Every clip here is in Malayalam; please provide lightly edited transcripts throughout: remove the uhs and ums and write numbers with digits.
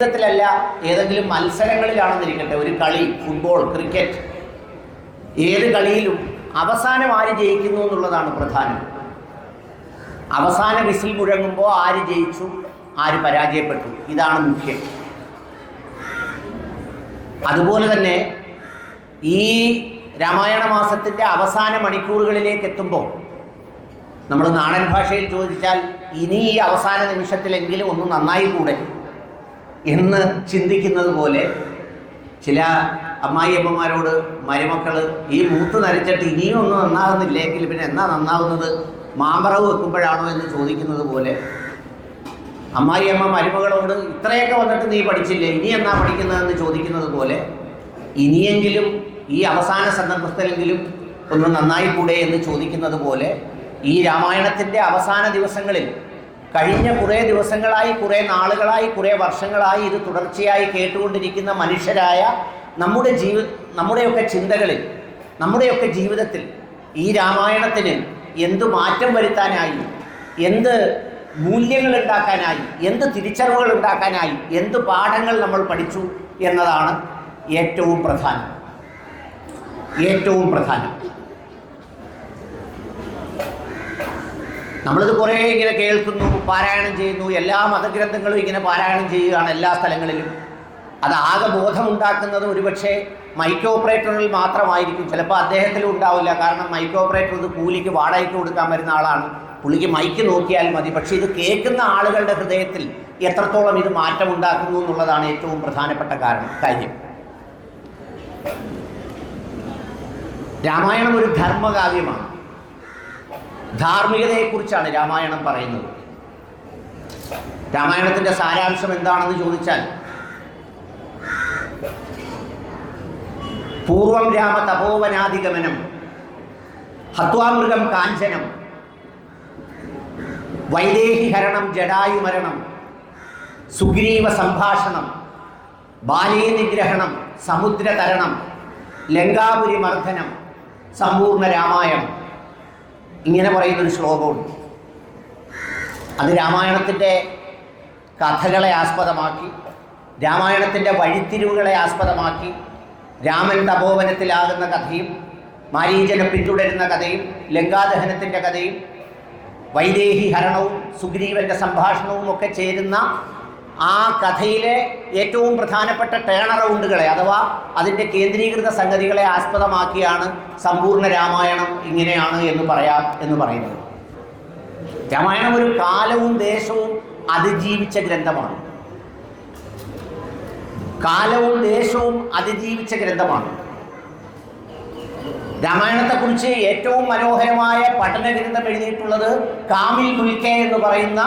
ത്തിലല്ല, ഏതെങ്കിലും മത്സരങ്ങളിലാണെന്നിരിക്കട്ടെ, ഒരു കളി, ഫുട്ബോൾ, ക്രിക്കറ്റ്, ഏത് കളിയിലും അവസാനം ആര് ജയിക്കുന്നു എന്നുള്ളതാണ് പ്രധാനം. അവസാന വിസിൽ മുഴങ്ങുമ്പോൾ ആര് ജയിച്ചു, ആര് പരാജയപ്പെട്ടു, ഇതാണ് മുഖ്യം. അതുപോലെ തന്നെ ഈ രാമായണ മാസത്തിൻ്റെ അവസാന മണിക്കൂറുകളിലേക്ക് എത്തുമ്പോൾ നമ്മൾ നാടൻ ഭാഷയിൽ ചോദിച്ചാൽ, ഇനി ഈ അവസാന നിമിഷത്തിലെങ്കിലും ഒന്ന് നന്നായി കൂടെ എന്ന് ചിന്തിക്കുന്നത് പോലെ ചില അമ്മായിയമ്മമാരോട് മരുമക്കൾ ഈ മൂത്ത് നരച്ചിട്ട് ഇനിയും ഒന്നും നന്നാകുന്നില്ലെങ്കിൽ പിന്നെ എന്നാ നന്നാവുന്നത്, മാമ്പറവ് വെക്കുമ്പോഴാണോ എന്ന് ചോദിക്കുന്നത് പോലെ അമ്മായിയമ്മ മരുമകളോട് ഇത്രയൊക്കെ വന്നിട്ട് നീ പഠിച്ചില്ലേ, ഇനി എന്നാ പഠിക്കുന്നതെന്ന് ചോദിക്കുന്നത് പോലെ ഇനിയെങ്കിലും ഈ അവസാന സന്ദർഭത്തിലെങ്കിലും ഒന്ന് നന്നായി കൂടെ എന്ന് ചോദിക്കുന്നത് പോലെ ഈ രാമായണത്തിൻ്റെ അവസാന ദിവസങ്ങളിൽ കഴിഞ്ഞ കുറേ ദിവസങ്ങളായി, കുറേ നാളുകളായി, കുറേ വർഷങ്ങളായി ഇത് തുടർച്ചയായി കേട്ടുകൊണ്ടിരിക്കുന്ന മനുഷ്യരായ നമ്മുടെയൊക്കെ ചിന്തകളിൽ, നമ്മുടെയൊക്കെ ജീവിതത്തിൽ ഈ രാമായണത്തിന് എന്ത് മാറ്റം വരുത്താനായി, എന്ത് മൂല്യങ്ങൾ ഉണ്ടാക്കാനായി, എന്ത് തിരിച്ചറിവുകൾ ഉണ്ടാക്കാനായി, എന്ത് പാഠങ്ങൾ നമ്മൾ പഠിച്ചു എന്നതാണ് ഏറ്റവും പ്രധാനം. നമ്മളിത് കുറേ ഇങ്ങനെ കേൾക്കുന്നു, പാരായണം ചെയ്യുന്നു, എല്ലാ മതഗ്രന്ഥങ്ങളും ഇങ്ങനെ പാരായണം ചെയ്യുകയാണ് എല്ലാ സ്ഥലങ്ങളിലും. അത് ആകെ ബോധമുണ്ടാക്കുന്നത് ഒരുപക്ഷെ മൈക്ക് ഓപ്പറേറ്ററിൽ മാത്രമായിരിക്കും. ചിലപ്പോൾ അദ്ദേഹത്തിലും ഉണ്ടാവില്ല, കാരണം മൈക്ക് ഓപ്പറേറ്റർ ഇത് കൂലിക്ക് വാടകയ്ക്ക് കൊടുക്കാൻ വരുന്ന ആളാണ്, പുള്ളിക്ക് മൈക്ക് നോക്കിയാൽ മതി. പക്ഷേ ഇത് കേൾക്കുന്ന ആളുകളുടെ ഹൃദയത്തിൽ എത്രത്തോളം ഇത് മാറ്റമുണ്ടാക്കുന്നു എന്നുള്ളതാണ് ഏറ്റവും പ്രധാനപ്പെട്ട കാര്യം. രാമായണം ഒരു ധർമ്മകാവ്യമാണ്. ധാർമ്മികതയെക്കുറിച്ചാണ് രാമായണം പറയുന്നത്. രാമായണത്തിൻ്റെ സാരാംശം എന്താണെന്ന് ചോദിച്ചാൽ, പൂർവം രാമ തപോവനാധിഗമനം, ഹത്വാമൃഗം കാഞ്ചനം, വൈദേഹി ഹരണം ജടായുമരണം, സുഗ്രീവ സംഭാഷണം, ബാലേ നിഗ്രഹണം, സമുദ്രതരണം, ലങ്കാപുരി മർദ്ദനം, സമ്പൂർണ്ണ രാമായണം. ഇങ്ങനെ പറയുന്നൊരു ശ്ലോകമുണ്ട്. അത് രാമായണത്തിൻ്റെ കഥകളെ ആസ്പദമാക്കി, രാമായണത്തിൻ്റെ വഴിത്തിരിവുകളെ ആസ്പദമാക്കി, രാമൻ തപോവനത്തിലാകുന്ന കഥയും മാരീചനെ പിന്തുടരുന്ന കഥയും ലങ്കാദഹനത്തിൻ്റെ കഥയും വൈദേഹി ഹരണവും സുഗ്രീവൻ്റെ സംഭാഷണവും ഒക്കെ ചേരുന്ന ആ കഥയിലെ ഏറ്റവും പ്രധാനപ്പെട്ട ടേൺ അറൗണ്ടുകളെ അഥവാ അതിൻ്റെ കേന്ദ്രീകൃത സംഗതികളെ ആസ്പദമാക്കിയാണ് സമ്പൂർണ്ണ രാമായണം ഇങ്ങനെയാണ് എന്ന് പറയുന്നത്. രാമായണം ഒരു കാലവും ദേശവും അതിജീവിച്ച ഗ്രന്ഥമാണ്. രാമായണത്തെക്കുറിച്ച് ഏറ്റവും മനോഹരമായ പഠനഗ്രന്ഥം എഴുതിയിട്ടുള്ളത് കാമിൽ മുൽക്കെ എന്ന് പറയുന്ന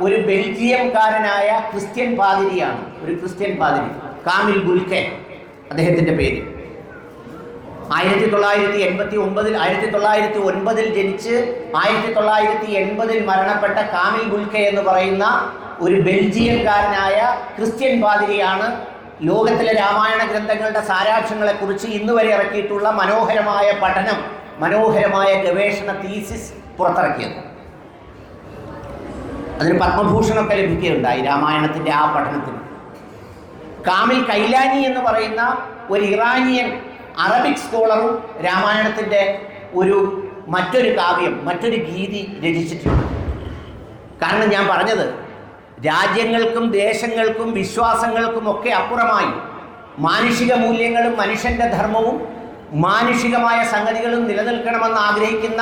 ഒരു ബെൽജിയംകാരനായ ക്രിസ്ത്യൻ പാതിരിയാണ്. കാമിൽ മുൽക്കെ അദ്ദേഹത്തിൻ്റെ പേര്. 1909 ജനിച്ച് 1980 മരണപ്പെട്ട കാമിൽ മുൽക്കെ എന്ന് പറയുന്ന ഒരു ബെൽജിയംകാരനായ ക്രിസ്ത്യൻ പാതിരിയാണ് ലോകത്തിലെ രാമായണ ഗ്രന്ഥങ്ങളുടെ സാരാംശങ്ങളെക്കുറിച്ച് ഇന്നുവരെ ഇറക്കിയിട്ടുള്ള മനോഹരമായ പഠനം, മനോഹരമായ ഗവേഷണ തീസിസ് പുറത്തിറക്കിയത്. അതിന് പത്മഭൂഷണമൊക്കെ ലഭിക്കുകയുണ്ടായി രാമായണത്തിൻ്റെ ആ പഠനത്തിന്. കാമിൽ കൈലാനി എന്ന് പറയുന്ന ഒരു ഇറാനിയൻ അറബിക് സ്കോളറും രാമായണത്തിൻ്റെ മറ്റൊരു ഗീതി രചിച്ചിട്ടുണ്ട്. കാരണം ഞാൻ പറഞ്ഞത്, രാജ്യങ്ങൾക്കും ദേശങ്ങൾക്കും വിശ്വാസങ്ങൾക്കും ഒക്കെ അപ്പുറമായി മാനുഷിക മൂല്യങ്ങളും മനുഷ്യൻ്റെ ധർമ്മവും മാനുഷികമായ സംഗതികളും നിലനിൽക്കണമെന്ന് ആഗ്രഹിക്കുന്ന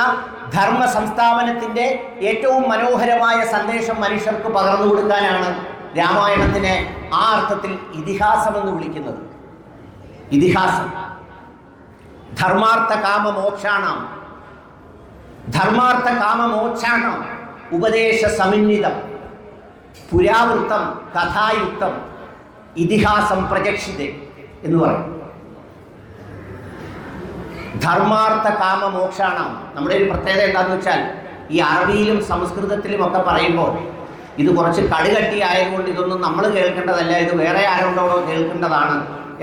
ധർമ്മ സംസ്ഥാപനത്തിൻ്റെ ഏറ്റവും മനോഹരമായ സന്ദേശം മനുഷ്യർക്ക് പകർന്നു കൊടുക്കാനാണ് രാമായണത്തിനെ ആ അർത്ഥത്തിൽ ഇതിഹാസമെന്ന് വിളിക്കുന്നത്. ഇതിഹാസം ധർമാർത്ഥ കാമ മോക്ഷാണം ഉപദേശ സമിന്നിതം പുരാവൃത്തം കഥായുക്തം ഇതിഹാസം പ്രചക്ഷിതേ എന്ന് പറയും. ധർമാർത്ഥ കാമ മോക്ഷാണം. നമ്മുടെ ഒരു പ്രത്യേകത എന്താണെന്ന് വെച്ചാൽ, ഈ അറബിയിലും സംസ്കൃതത്തിലും ഒക്കെ പറയുമ്പോൾ ഇത് കുറച്ച് കടുകട്ടി ആയതുകൊണ്ട് ഇതൊന്നും നമ്മൾ കേൾക്കേണ്ടതല്ല, ഇത് വേറെ ആരോടോ കേൾക്കേണ്ടതാണ്.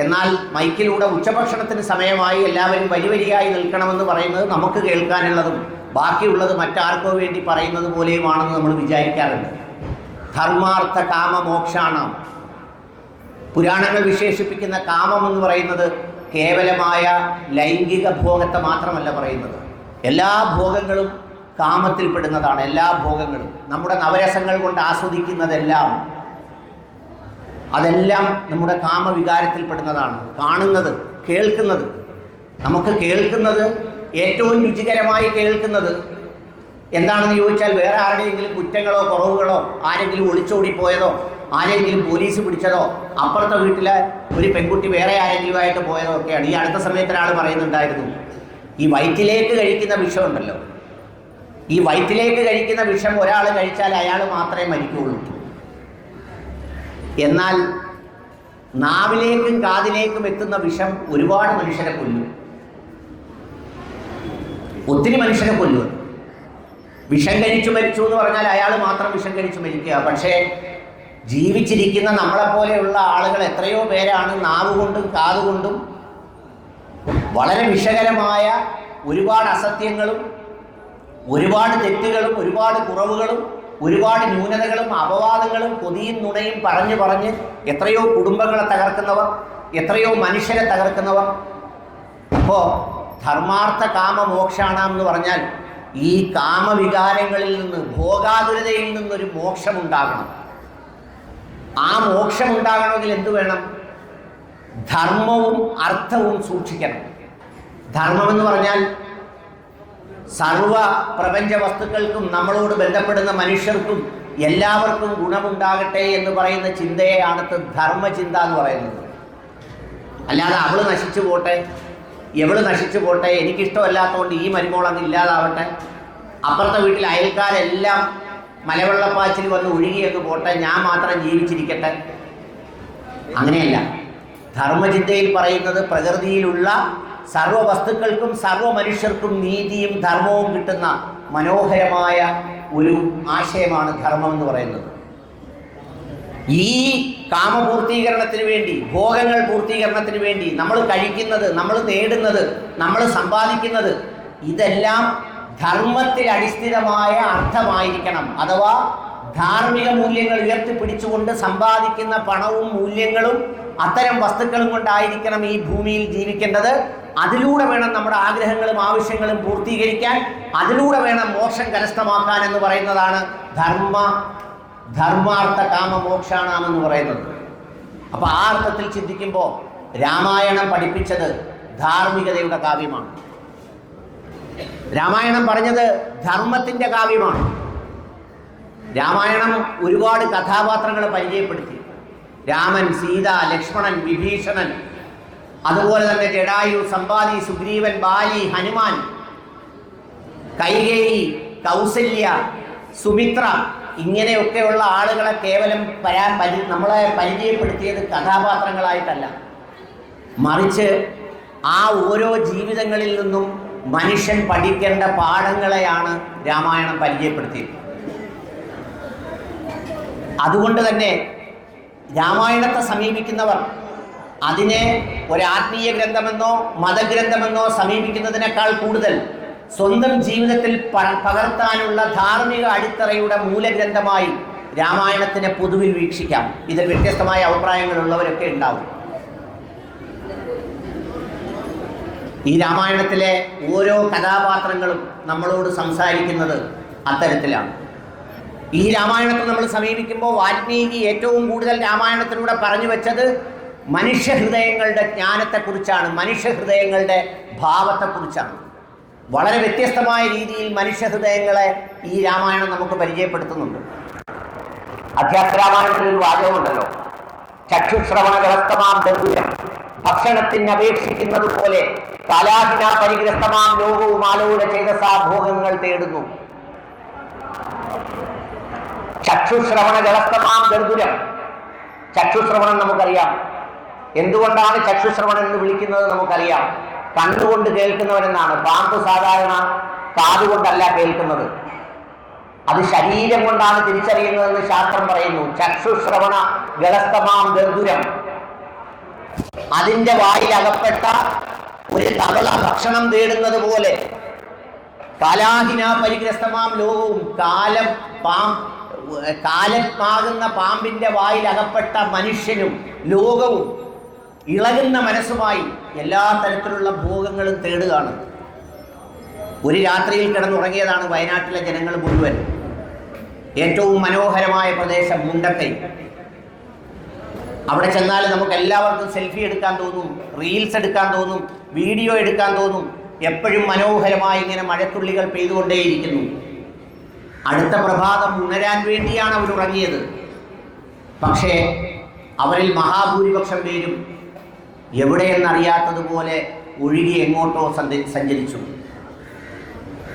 എന്നാൽ മൈക്കിലൂടെ ഉച്ചഭക്ഷണത്തിന് സമയമായി എല്ലാവരും വരിയായി നിൽക്കണമെന്ന് പറയുന്നത് നമുക്ക് കേൾക്കാനുള്ളതും ബാക്കിയുള്ളത് മറ്റാർക്കോ വേണ്ടി പറയുന്നത് പോലെയുമാണെന്ന് നമ്മൾ വിചാരിക്കാറുണ്ട്. ധർമാർത്ഥ കാമ മോക്ഷാണം പുരാണങ്ങൾ വിശേഷിപ്പിക്കുന്ന കാമം എന്ന് പറയുന്നത് കേവലമായ ലൈംഗിക ഭോഗത്തെ മാത്രമല്ല പറയുന്നത്. എല്ലാ ഭോഗങ്ങളും കാമത്തിൽപ്പെടുന്നതാണ്. എല്ലാ ഭോഗങ്ങളും നമ്മുടെ നവരസങ്ങൾ കൊണ്ട് ആസ്വദിക്കുന്നതെല്ലാം അതെല്ലാം നമ്മുടെ കാമവികാരത്തിൽപ്പെടുന്നതാണ്. കാണുന്നത്, കേൾക്കുന്നത്, നമുക്ക് കേൾക്കുന്നത് ഏറ്റവും രുചികരമായി കേൾക്കുന്നത് എന്താണെന്ന് ചോദിച്ചാൽ വേറെ ആരുടെയെങ്കിലും കുറ്റങ്ങളോ കുറവുകളോ, ആരെങ്കിലും ഒളിച്ചോടിപ്പോയതോ, ആരെങ്കിലും പോലീസ് പിടിച്ചതോ, അപ്പുറത്തെ വീട്ടിലെ ഒരു പെൺകുട്ടി വേറെ ആരെങ്കിലുമായിട്ട് പോയതോ ഒക്കെയാണ്. ഈ അടുത്ത സമയത്ത് ഒരാൾ പറയുന്നുണ്ടായിരുന്നു, ഈ വയറ്റിലേക്ക് കഴിക്കുന്ന വിഷമുണ്ടല്ലോ, ഈ വയറ്റിലേക്ക് കഴിക്കുന്ന വിഷം ഒരാൾ കഴിച്ചാൽ അയാൾ മാത്രമേ മരിക്കുകയുള്ളൂ. എന്നാൽ നാവിലേക്കും കാതിലേക്കും എത്തുന്ന വിഷം ഒരുപാട് മനുഷ്യരെ കൊല്ലും, ഒത്തിരി മനുഷ്യരെ കൊല്ലും. വിഷം കഴിച്ചു മരിച്ചു എന്ന് പറഞ്ഞാൽ അയാൾ മാത്രം വിഷം കഴിച്ചു മരിക്കുക. പക്ഷേ ജീവിച്ചിരിക്കുന്ന നമ്മളെപ്പോലെയുള്ള ആളുകൾ എത്രയോ പേരാണ് നാവുകൊണ്ടും കാതുകൊണ്ടും വളരെ വിഷകരമായ ഒരുപാട് അസത്യങ്ങളും ഒരുപാട് തെറ്റുകളും ഒരുപാട് കുറവുകളും ഒരുപാട് ന്യൂനതകളും അപവാദങ്ങളും കൊതിയും നുണയും പറഞ്ഞ് എത്രയോ കുടുംബങ്ങളെ തകർക്കുന്നവർ, എത്രയോ മനുഷ്യരെ തകർക്കുന്നവർ. അപ്പോൾ ധർമാർത്ഥ കാമ മോക്ഷാണാം എന്ന് പറഞ്ഞാൽ ഈ കാമവികാരങ്ങളിൽ നിന്ന്, ഭോഗാതുരതയിൽ നിന്നൊരു മോക്ഷമുണ്ടാകണം. ആ മോക്ഷമുണ്ടാകണമെങ്കിൽ എന്തു വേണം? ധർമ്മവും അർത്ഥവും സൂക്ഷിക്കണം. ധർമ്മമെന്ന് പറഞ്ഞാൽ സർവ പ്രപഞ്ച വസ്തുക്കൾക്കും നമ്മളോട് ബന്ധപ്പെടുന്ന മനുഷ്യർക്കും എല്ലാവർക്കും ഗുണമുണ്ടാകട്ടെ എന്ന് പറയുന്ന ചിന്തയെയാണ് ധർമ്മചിന്ത എന്ന് പറയുന്നത്. അല്ലാതെ അവള് നശിച്ചു പോട്ടെ, എവള് നശിച്ചു പോട്ടെ, എനിക്കിഷ്ടമല്ലാത്തതുകൊണ്ട് ഈ മരുമോൾ അങ്ങ് ഇല്ലാതാവട്ടെ, അപ്പുറത്തെ വീട്ടിൽ അയൽക്കാരെല്ലാം മലവെള്ളപ്പാച്ചിൽ വന്ന് ഒഴുകിയൊക്കെ പോട്ടെ, ഞാൻ മാത്രം ജീവിച്ചിരിക്കട്ടെ, അങ്ങനെയല്ല. ധർമ്മചിന്തയിൽ പറയുന്നത് പ്രകൃതിയിലുള്ള സർവ്വ വസ്തുക്കൾക്കും സർവ്വ മനുഷ്യർക്കും നീതിയും ധർമ്മവും കിട്ടുന്ന മനോഹരമായ ഒരു ആശയമാണ് ധർമ്മം എന്ന് പറയുന്നത്. ഈ കാമപൂർത്തീകരണത്തിന് വേണ്ടി, ഭോഗങ്ങൾ പൂർത്തീകരണത്തിന് വേണ്ടി നമ്മൾ കഴിക്കുന്നത്, നമ്മൾ നേടുന്നത്, നമ്മൾ സമ്പാദിക്കുന്നത് ഇതെല്ലാം ധർമ്മത്തിൽ അടിസ്ഥിതമായ അർത്ഥമായിരിക്കണം. അഥവാ ധാർമ്മിക മൂല്യങ്ങൾ ഉയർത്തിപ്പിടിച്ചുകൊണ്ട് സമ്പാദിക്കുന്ന പണവും മൂല്യങ്ങളും അത്തരം വസ്തുക്കളും കൊണ്ടായിരിക്കണം ഈ ഭൂമിയിൽ ജീവിക്കേണ്ടത്. അതിലൂടെ വേണം നമ്മുടെ ആഗ്രഹങ്ങളും ആവശ്യങ്ങളും പൂർത്തീകരിക്കാൻ, അതിലൂടെ വേണം മോക്ഷം കരസ്ഥമാക്കാൻ എന്ന് പറയുന്നതാണ് ധർമാർത്ഥ കാമ മോക്ഷാണെന്ന് പറയുന്നത്. അപ്പോൾ ആ അർത്ഥത്തിൽ ചിന്തിക്കുമ്പോൾ രാമായണം പഠിപ്പിച്ചത് ധാർമ്മികതയുടെ കാവ്യമാണ്. രാമായണം പറഞ്ഞത് ധർമ്മത്തിൻ്റെ കാവ്യമാണ്. രാമായണം ഒരുപാട് കഥാപാത്രങ്ങളെ പരിചയപ്പെടുത്തി. രാമൻ, സീത, ലക്ഷ്മണൻ, വിഭീഷണൻ, അതുപോലെ തന്നെ ജടായു, സമ്പാദി, സുഗ്രീവൻ, ബാലി, ഹനുമാൻ, കൈകേയി, കൗസല്യ, സുമിത്ര, ഇങ്ങനെയൊക്കെയുള്ള ആളുകളെ കേവലം നമ്മളെ പരിചയപ്പെടുത്തിയത് കഥാപാത്രങ്ങളായിട്ടല്ല, മറിച്ച് ആ ഓരോ ജീവിതങ്ങളിൽ നിന്നും മനുഷ്യൻ പഠിക്കേണ്ട പാഠങ്ങളെയാണ് രാമായണം പരിചയപ്പെടുത്തിയത്. അതുകൊണ്ട് തന്നെ രാമായണത്തെ സമീപിക്കുന്നവർ അതിനെ ഒരാത്മീയ ഗ്രന്ഥമെന്നോ മതഗ്രന്ഥമെന്നോ സമീപിക്കുന്നതിനേക്കാൾ കൂടുതൽ സ്വന്തം ജീവിതത്തിൽ പകർത്താനുള്ള ധാർമ്മിക അടിത്തറയുടെ മൂലഗ്രന്ഥമായി രാമായണത്തിനെ പൊതുവിൽ വീക്ഷിക്കാം. ഇതിൽ വ്യത്യസ്തമായ അഭിപ്രായങ്ങളുള്ളവരൊക്കെ ഉണ്ടാവും. ഈ രാമായണത്തിലെ ഓരോ കഥാപാത്രങ്ങളും നമ്മളോട് സംസാരിക്കുന്നത് അത്തരത്തിലാണ്. ഈ രാമായണത്തെ നമ്മൾ സമീപിക്കുമ്പോൾ വാൽമീകി ഏറ്റവും കൂടുതൽ രാമായണത്തിലൂടെ പറഞ്ഞു വെച്ചത് മനുഷ്യഹൃദയങ്ങളുടെ ജ്ഞാനത്തെക്കുറിച്ചാണ്, മനുഷ്യഹൃദയങ്ങളുടെ ഭാവത്തെക്കുറിച്ചാണ്. വളരെ വ്യത്യസ്തമായ രീതിയിൽ മനുഷ്യഹൃദയങ്ങളെ ഈ രാമായണം നമുക്ക് പരിചയപ്പെടുത്തുന്നുണ്ട്. അധ്യാത്മരാമായണത്തിൽ ഒരു വാചകമുണ്ടല്ലോ, ചക്ഷുശ്രവണ ഗ്രസ്തമാം ബഹുരം, ഭക്ഷണത്തിന് അപേക്ഷിക്കുന്നത് പോലെ കലാഹിന പരിഗ്രസ്തമാം ലോകവും ആലോചന ചെയ്ത ഭോഗങ്ങൾ തേടുന്നു. ചക്ഷുശ്രവണ ഗ്രസ്തമാം ഗർദുരം. ചക്ഷുശ്രവണം നമുക്കറിയാം. എന്തുകൊണ്ടാണ് ചക്ഷുശ്രവണം എന്ന് വിളിക്കുന്നത് നമുക്കറിയാം. കണ്ണുകൊണ്ട് കേൾക്കുന്നവരെന്നാണ്. പാമ്പ് സാധാരണ കാതുകൊണ്ടല്ല കേൾക്കുന്നത്, അത് ശരീരം കൊണ്ടാണ് തിരിച്ചറിയുന്നതെന്ന് ശാസ്ത്രം പറയുന്നു. ചക്ഷുശ്രവണ ഗളസ്തമാം ഗർദുരം. അതിൻ്റെ വായിൽ അകപ്പെട്ട ഒരു തവള ഭക്ഷണം തേടുന്നത് പോലെ കാലാഹിന പരിഗ്രസ്തമാം ലോകവും, കാലമാകുന്ന പാമ്പിൻ്റെ വായിൽ അകപ്പെട്ട മനുഷ്യനും ലോകവും ഇളകുന്ന മനസ്സുമായി എല്ലാ തരത്തിലുള്ള ഭോഗങ്ങളും തേടുകയാണ്. ഒരു രാത്രിയിൽ കിടന്നുറങ്ങിയതാണ് വയനാട്ടിലെ ജനങ്ങൾ മുഴുവൻ. ഏറ്റവും മനോഹരമായ പ്രദേശം മുണ്ടക്കൈ. അവിടെ ചെന്നാൽ നമുക്ക് എല്ലാവർക്കും സെൽഫി എടുക്കാൻ തോന്നും, റീൽസ് എടുക്കാൻ തോന്നും, വീഡിയോ എടുക്കാൻ തോന്നും. എപ്പോഴും മനോഹരമായി ഇങ്ങനെ മഴത്തുള്ളികൾ പെയ്തുകൊണ്ടേയിരിക്കുന്നു. അടുത്ത പ്രഭാതം ഉണരാൻ വേണ്ടിയാണ് അവർ ഉറങ്ങിയത്. പക്ഷേ അവരിൽ മഹാഭൂരിപക്ഷം പേരും എവിടെയെന്നറിയാത്തതുപോലെ ഒഴുകി എങ്ങോട്ടോ സഞ്ചരിച്ചു.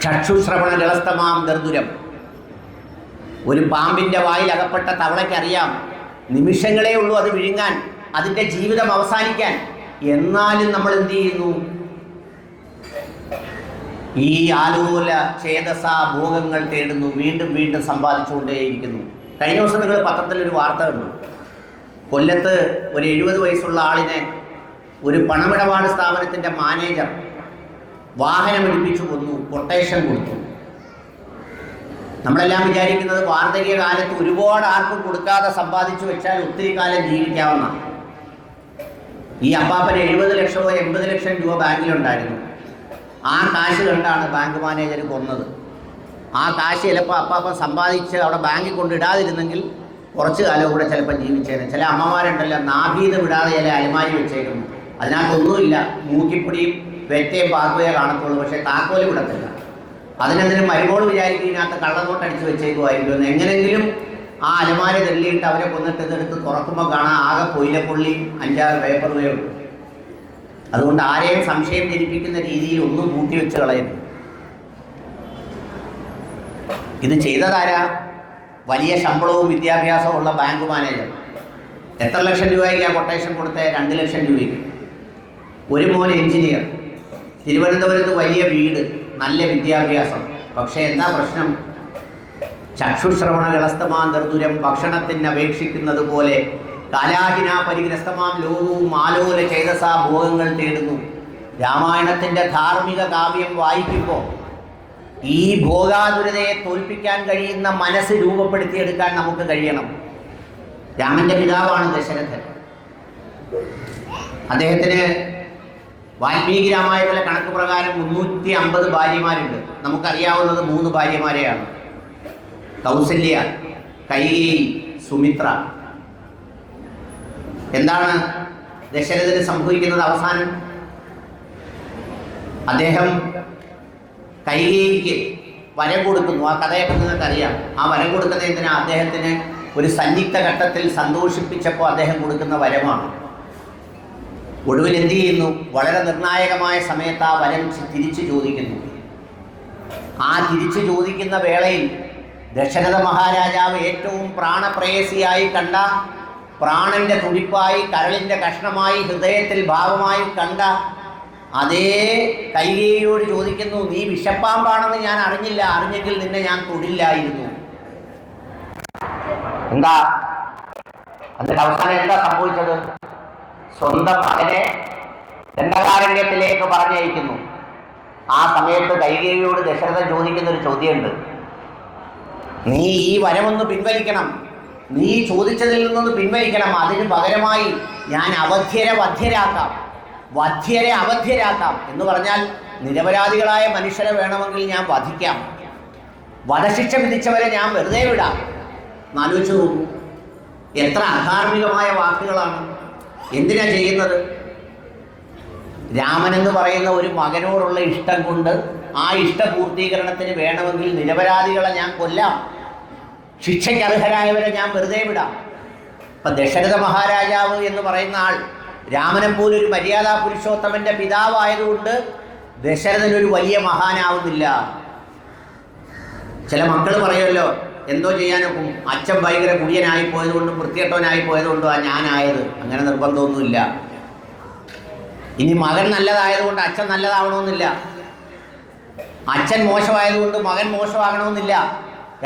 ചക്ഷുശ്രവണ ജലസ്തമാം ദർദുരം. ഒരു പാമ്പിൻ്റെ വായിൽ അകപ്പെട്ട തവളയ്ക്കറിയാം നിമിഷങ്ങളേ ഉള്ളൂ അത് വിഴുങ്ങാൻ, അതിൻ്റെ ജീവിതം അവസാനിക്കാൻ. എന്നാലും നമ്മൾ എന്ത് ചെയ്യുന്നു? ഈ ആലോല ചേതസ ഭോഗങ്ങൾ തേടുന്നു, വീണ്ടും വീണ്ടും സമ്പാദിച്ചുകൊണ്ടേയിരിക്കുന്നു. കഴിഞ്ഞ ദിവസം നിങ്ങൾ പത്രത്തിലൊരു വാർത്ത കണ്ടു. കൊല്ലത്ത് ഒരു 70 വയസ്സുള്ള ആളിനെ ഒരു പണമിടപാട് സ്ഥാപനത്തിൻ്റെ മാനേജർ വാഹനമെടുപ്പിച്ചു കൊന്നു, കൊട്ടേഷൻ കൊടുത്തു. നമ്മളെല്ലാം വിചാരിക്കുന്നത് വാർദ്ധക്യ കാലത്ത് ഒരുപാട് ആർക്കും കൊടുക്കാതെ സമ്പാദിച്ചു വെച്ചാൽ ഒത്തിരി കാലം ജീവിക്കാവുന്ന. ഈ അപ്പാപ്പന് 70 ലക്ഷമോ 80 ലക്ഷം രൂപ ബാങ്കിലുണ്ടായിരുന്നു. ആ കാശ് കണ്ടാണ് ബാങ്ക് മാനേജർ കൊന്നത്. ആ കാശ് ചിലപ്പോൾ അപ്പാപ്പൻ സമ്പാദിച്ച് അവിടെ ബാങ്കിൽ കൊണ്ടിടാതിരുന്നെങ്കിൽ കുറച്ച് കാലം കൂടെ ചിലപ്പോൾ ജീവിച്ചേനെ. ചില അമ്മമാരുണ്ടല്ലോ നാഭീത് വിടാതെ ചില അലമാരി വെച്ചേക്കുന്നു. അതിനകത്തൊന്നുമില്ല, മൂക്കിപ്പൊടിയും വെറ്റയും പാക്കുകയെ കാണത്തുള്ളൂ, പക്ഷേ താക്കോല് വിടത്തില്ല. അതിനെന്തിനും മരുമോൾ വിചാരിക്കും ഇതിനകത്ത് കള്ളനോട്ട് അടിച്ച് വെച്ചേക്കുമായിരുന്നു. എങ്ങനെങ്കിലും ആ അലമാര തള്ളിയിട്ട് അവരെ കൊന്നിട്ട് ഇതെടുത്ത് തുറക്കുമ്പോൾ കാണാൻ ആകെ കൊയിലപ്പുള്ളിയും 5-6 പേപ്പറുകളേ ഉള്ളൂ. അതുകൊണ്ട് ആരെയും സംശയം ജനിപ്പിക്കുന്ന രീതിയിൽ ഒന്നും കൂട്ടി വെച്ച് കളയരുത്. ഇത് ചെയ്തതാരാ? വലിയ ശമ്പളവും വിദ്യാഭ്യാസവും ഉള്ള ബാങ്ക് മാനേജർ. എത്ര ലക്ഷം രൂപയ്ക്ക് ആ കൊട്ടേഷൻ കൊടുത്തേ? 2 ലക്ഷം രൂപയ്ക്ക്. ഒരു മോൻ എഞ്ചിനീയർ, തിരുവനന്തപുരത്ത് വലിയ വീട്, നല്ല വിദ്യാഭ്യാസം. പക്ഷേ എന്താ പ്രശ്നം? ചക്ഷുശ്രവണ ജലസ്തമാന്തർദുരം. ഭക്ഷണത്തിന് അപേക്ഷിക്കുന്നത് പോലെ കാലാഹിന പരിഗ്രസ്തമാം ലോകവും ആലോല ചേതസാ ഭോഗങ്ങൾ തേടുന്നു. രാമായണത്തിൻ്റെ ധാർമ്മിക കാവ്യം വായിക്കുമ്പോൾ ഈ ഭോഗാതുരതയെ തോൽപ്പിക്കാൻ കഴിയുന്ന മനസ്സ് രൂപപ്പെടുത്തിയെടുക്കാൻ നമുക്ക് കഴിയണം. രാമൻ്റെ പിതാവാണ് ദശരഥൻ. അദ്ദേഹത്തിന് വാൽമീകി രാമായണത്തിലെ കണക്ക് പ്രകാരം 350 ഭാര്യമാരുണ്ട്. നമുക്കറിയാവുന്നത് 3 ഭാര്യമാരെയാണ്: കൗസല്യ, കൈകേയി, സുമിത്ര. എന്താണ് ദശരഥന് സംഭവിക്കുന്നത് അവസാനം? അദ്ദേഹം കൈകേയിക്ക് വരം കൊടുക്കുന്നു. ആ കഥയൊക്കെ നിങ്ങൾക്കറിയാം. ആ വരം കൊടുക്കുന്നത് എന്തിനാ? അദ്ദേഹത്തിന് ഒരു സന്നിഗ്ധ ഘട്ടത്തിൽ സന്തോഷിപ്പിച്ചപ്പോൾ അദ്ദേഹം കൊടുക്കുന്ന വരമാണ്. ഒടുവിൽ എന്ത് ചെയ്യുന്നു? വളരെ നിർണായകമായ സമയത്ത് ആ വരം തിരിച്ചു ചോദിക്കുന്നു. ആ തിരിച്ചു ചോദിക്കുന്ന വേളയിൽ ദശരഥ മഹാരാജാവ് ഏറ്റവും പ്രാണപ്രേയസിയായി കണ്ട, പ്രാണന്റെ തുടിപ്പായി, കരളിൻ്റെ കഷ്ണമായി, ഹൃദയത്തിൽ ഭാവമായി കണ്ട അതേ കൈകേയിയോട് ചോദിക്കുന്നു, നീ വിഷപ്പാമ്പാണെന്ന് ഞാൻ അറിഞ്ഞില്ല, അറിഞ്ഞെങ്കിൽ നിന്നെ ഞാൻ തൊടില്ലായിരുന്നു. എന്താ അതിന്റെ അവസാനം എന്താ സംഭവിച്ചത്? സ്വന്തം മകനെ ദണ്ഡകാരണ്യത്തിലേക്ക് പറഞ്ഞയക്കുന്നു. ആ സമയത്ത് കൈകേയിയോട് ദശരഥൻ ചോദിക്കുന്ന ഒരു ചോദ്യമുണ്ട്. നീ ഈ വരമൊന്ന് പിൻവലിക്കണം, നീ ചോദിച്ചതിൽ നിന്നൊന്ന് പിൻവലിക്കണം. അതിന് പകരമായി ഞാൻ വധ്യരെ അവധ്യരാക്കാം എന്ന് പറഞ്ഞാൽ നിരപരാധികളായ മനുഷ്യരെ വേണമെങ്കിൽ ഞാൻ വധിക്കാം, വധശിക്ഷ വിധിച്ചവരെ ഞാൻ വെറുതെ വിടാം. ആലോചിച്ചു നോക്കൂ, എത്ര അധാർമികമായ വാക്കുകളാണ്. എന്തിനാ ചെയ്യുന്നത്? രാമനെന്ന് പറയുന്ന ഒരു മകനോടുള്ള ഇഷ്ടം കൊണ്ട് ആ ഇഷ്ടപൂർത്തീകരണത്തിന് വേണമെങ്കിൽ നിരപരാധികളെ ഞാൻ കൊല്ലാം, ശിക്ഷയ്ക്ക് അർഹരായവരെ ഞാൻ വെറുതെ വിടാം. ഇപ്പം ദശരഥ മഹാരാജാവ് എന്ന് പറയുന്ന ആൾ രാമനെ പോലൊരു മര്യാദാ പുരുഷോത്തമൻ്റെ പിതാവായതുകൊണ്ട് ദശരഥനൊരു വലിയ മഹാനാവുന്നില്ല. ചില മക്കൾ പറയുമല്ലോ, എന്തോ ചെയ്യാനൊക്കും, അച്ഛൻ ഭയങ്കര കുടിയനായി പോയതുകൊണ്ടും വൃത്തികെട്ടവനായി പോയതുകൊണ്ടും ഞാനായത്. അങ്ങനെ നിർബന്ധമൊന്നുമില്ല. ഇനി മകൻ നല്ലതായതുകൊണ്ട് അച്ഛൻ നല്ലതാവണമെന്നില്ല, അച്ഛൻ മോശമായതുകൊണ്ട് മകൻ മോശമാകണമെന്നില്ല.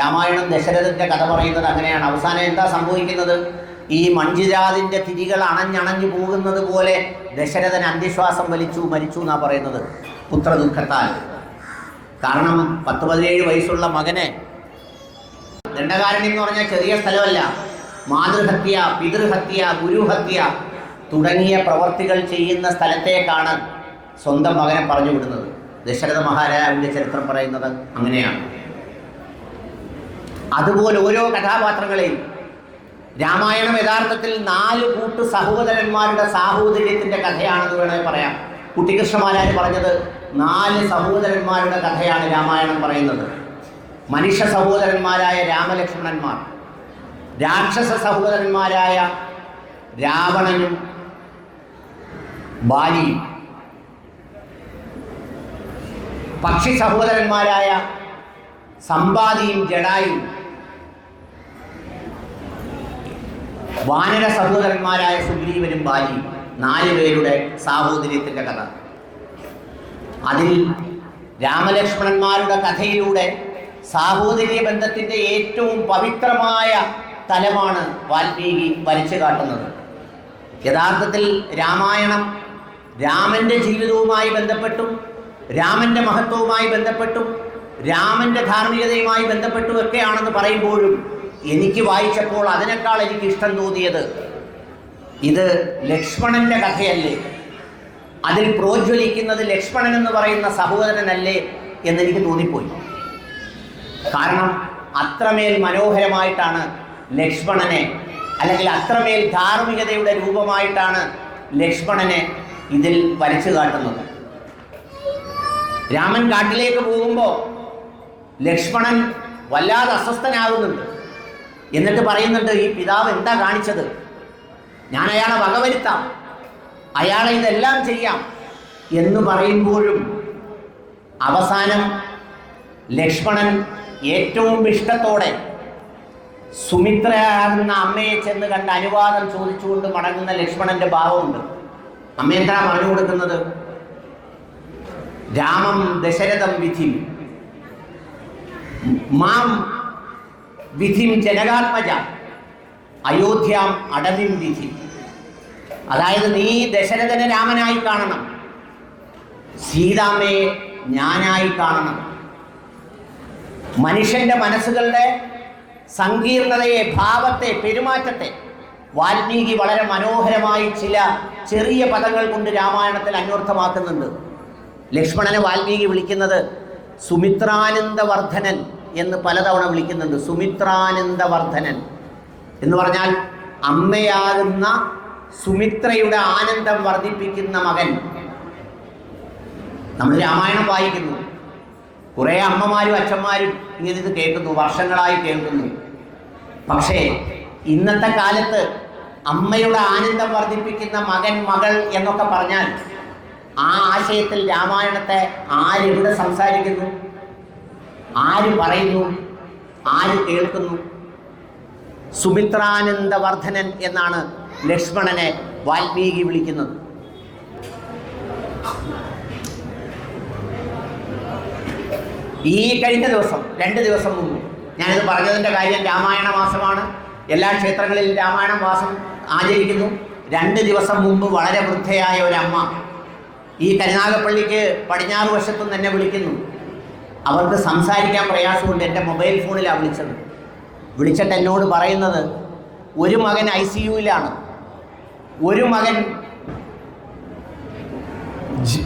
രാമായണം ദശരഥൻ്റെ കഥ പറയുന്നത് അങ്ങനെയാണ്. അവസാനം എന്താ സംഭവിക്കുന്നത്? ഈ മഞ്ജുരാതിൻ്റെ തിരികൾ അണഞ്ഞണഞ്ഞു പോകുന്നത് പോലെ ദശരഥൻ അന്ത്യശ്വാസം വലിച്ചു മരിച്ചു എന്നാണ് പറയുന്നത്, പുത്രദുഃഖത്താൽ. കാരണം 10-17 വയസ്സുള്ള മകനെ ദണ്ഡകാരണ്യം എന്ന് പറഞ്ഞാൽ ചെറിയ സ്ഥലമല്ല. മാതൃഹത്യ, പിതൃഹത്യ, ഗുരുഹത്യ തുടങ്ങിയ പ്രവർത്തികൾ ചെയ്യുന്ന സ്ഥലത്തേക്കാണ് സ്വന്തം മകനെ പറഞ്ഞു വിടുന്നത്. ദശരഥ മഹാരാജാവിൻ്റെ ചരിത്രം പറയുന്നത് അങ്ങനെയാണ്. അതുപോലെ ഓരോ കഥാപാത്രങ്ങളെയും രാമായണം യഥാർത്ഥത്തിൽ 4 കൂട്ട് സഹോദരന്മാരുടെ സാഹോദര്യത്തിൻ്റെ കഥയാണെന്ന് വേണമെങ്കിൽ പറയാം. കുട്ടികൃഷ്ണമാരാർ പറഞ്ഞത് 4 സഹോദരന്മാരുടെ കഥയാണ് രാമായണം പറയുന്നത്. മനുഷ്യ സഹോദരന്മാരായ രാമലക്ഷ്മണന്മാർ, രാക്ഷസ സഹോദരന്മാരായ രാവണനും ബാലിയും, പക്ഷി സഹോദരന്മാരായ സമ്പാദിയും ജടായും, വാനര സഹോദരന്മാരായ സുഗ്രീവനും ബാലിയും, 4 പേരുടെ സാഹോദര്യത്തിൻ്റെ കഥ. അതിൽ രാമലക്ഷ്മണന്മാരുടെ കഥയിലൂടെ സാഹോദര്യ ബന്ധത്തിൻ്റെ ഏറ്റവും പവിത്രമായ തലമാണ് വാൽമീകി വരച്ചു കാട്ടുന്നത്. യഥാർത്ഥത്തിൽ രാമായണം രാമൻ്റെ ജീവിതവുമായി ബന്ധപ്പെട്ടും രാമൻ്റെ മഹത്വവുമായി ബന്ധപ്പെട്ടും രാമൻ്റെ ധാർമ്മികതയുമായി ബന്ധപ്പെട്ടും ഒക്കെയാണെന്ന് പറയുമ്പോഴും എനിക്ക് വായിച്ചപ്പോൾ അതിനേക്കാൾ എനിക്ക് ഇഷ്ടം തോന്നിയത് ഇത് ലക്ഷ്മണൻ്റെ കഥയല്ലേ, അതിൽ പ്രോജ്വലിക്കുന്നത് ലക്ഷ്മണൻ എന്ന് പറയുന്ന സഹോദരനല്ലേ എന്നെനിക്ക് തോന്നിപ്പോയി. കാരണം അത്രമേൽ മനോഹരമായിട്ടാണ് ലക്ഷ്മണനെ, അല്ലെങ്കിൽ അത്രമേൽ ധാർമ്മികതയുടെ രൂപമായിട്ടാണ് ലക്ഷ്മണനെ ഇതിൽ വരച്ചു കാട്ടുന്നത്. രാമൻ കാട്ടിലേക്ക് പോകുമ്പോൾ ലക്ഷ്മണൻ വല്ലാതെ അസ്വസ്ഥനാകുന്നുണ്ട്. എന്നിട്ട് പറയുന്നുണ്ട്, ഈ പിതാവ് എന്താ കാണിച്ചത്? ഞാൻ അയാളെ വകവരുത്താം, അയാളെ ഇതെല്ലാം ചെയ്യാം എന്ന് പറയുമ്പോഴും അവസാനം ലക്ഷ്മണൻ ഏറ്റവും ഇഷ്ടത്തോടെ സുമിത്ര എന്ന അമ്മയെ ചെന്ന് കണ്ട് അനുവാദം ചോദിച്ചുകൊണ്ട് മടങ്ങുന്ന ലക്ഷ്മണന്റെ ഭാവമുണ്ട്. അമ്മ എന്താ പറഞ്ഞു കൊടുക്കുന്നത്? രാമം ദശരഥം വിധി മാം വിധിം ജനകാത്മജ അയോധ്യാം അടവിം വിധി. അതായത് നീ ദശരഥനെ രാമനായി കാണണം, സീതാമ്മയെ ഞാനായി കാണണം. മനുഷ്യന്റെ മനസ്സുകളുടെ സങ്കീർണതയെ, ഭാവത്തെ, പെരുമാറ്റത്തെ വാൽമീകി വളരെ മനോഹരമായി ചില ചെറിയ പദങ്ങൾ കൊണ്ട് രാമായണത്തിൽ അന്വർത്ഥമാക്കുന്നുണ്ട്. ലക്ഷ്മണനെ വാൽമീകി വിളിക്കുന്നത് സുമിത്രാനന്ദവർദ്ധനൻ എന്ന് പലതവണ വിളിക്കുന്നുണ്ട്. സുമിത്രാനന്ദവർദ്ധനൻ എന്ന് പറഞ്ഞാൽ അമ്മയാകുന്ന സുമിത്രയുടെ ആനന്ദം വർദ്ധിപ്പിക്കുന്ന മകൻ. നമ്മൾ രാമായണം വായിക്കുന്നു, കുറേ അമ്മമാരും അച്ഛന്മാരും ഇങ്ങനെ ഇത് കേൾക്കുന്നു, വർഷങ്ങളായി കേൾക്കുന്നു. പക്ഷേ ഇന്നത്തെ കാലത്ത് അമ്മയുടെ ആനന്ദം വർദ്ധിപ്പിക്കുന്ന മകൻ, മകൾ എന്നൊക്കെ പറഞ്ഞാൽ ആ ആശയത്തിൽ രാമായണത്തെ ആരെവിടെ സംസാരിക്കുന്നു, ആര് പറയുന്നു, ആര് കേൾക്കുന്നു? സുമിത്രാനന്ദവർദ്ധനൻ എന്നാണ് ലക്ഷ്മണനെ വാൽമീകി വിളിക്കുന്നത്. ഈ കഴിഞ്ഞ ദിവസം 2 ദിവസം മുമ്പ്, ഞാനിത് പറഞ്ഞതിൻ്റെ കാര്യം രാമായണ മാസമാണ്, എല്ലാ ക്ഷേത്രങ്ങളിലും രാമായണ മാസം ആചരിക്കുന്നു. 2 ദിവസം മുമ്പ് വളരെ വൃദ്ധയായ ഒരമ്മ ഈ കരുനാഗപ്പള്ളിക്ക് പടിഞ്ഞാറ് വശത്തും തന്നെ വിളിക്കുന്നു. അവർക്ക് സംസാരിക്കാൻ പ്രയാസമുണ്ട്. എൻ്റെ മൊബൈൽ ഫോണിലാണ് വിളിച്ചത്. വിളിച്ചിട്ട് എന്നോട് പറയുന്നത്, ഒരു മകൻ ICUവിലാണ്, ഒരു മകൻ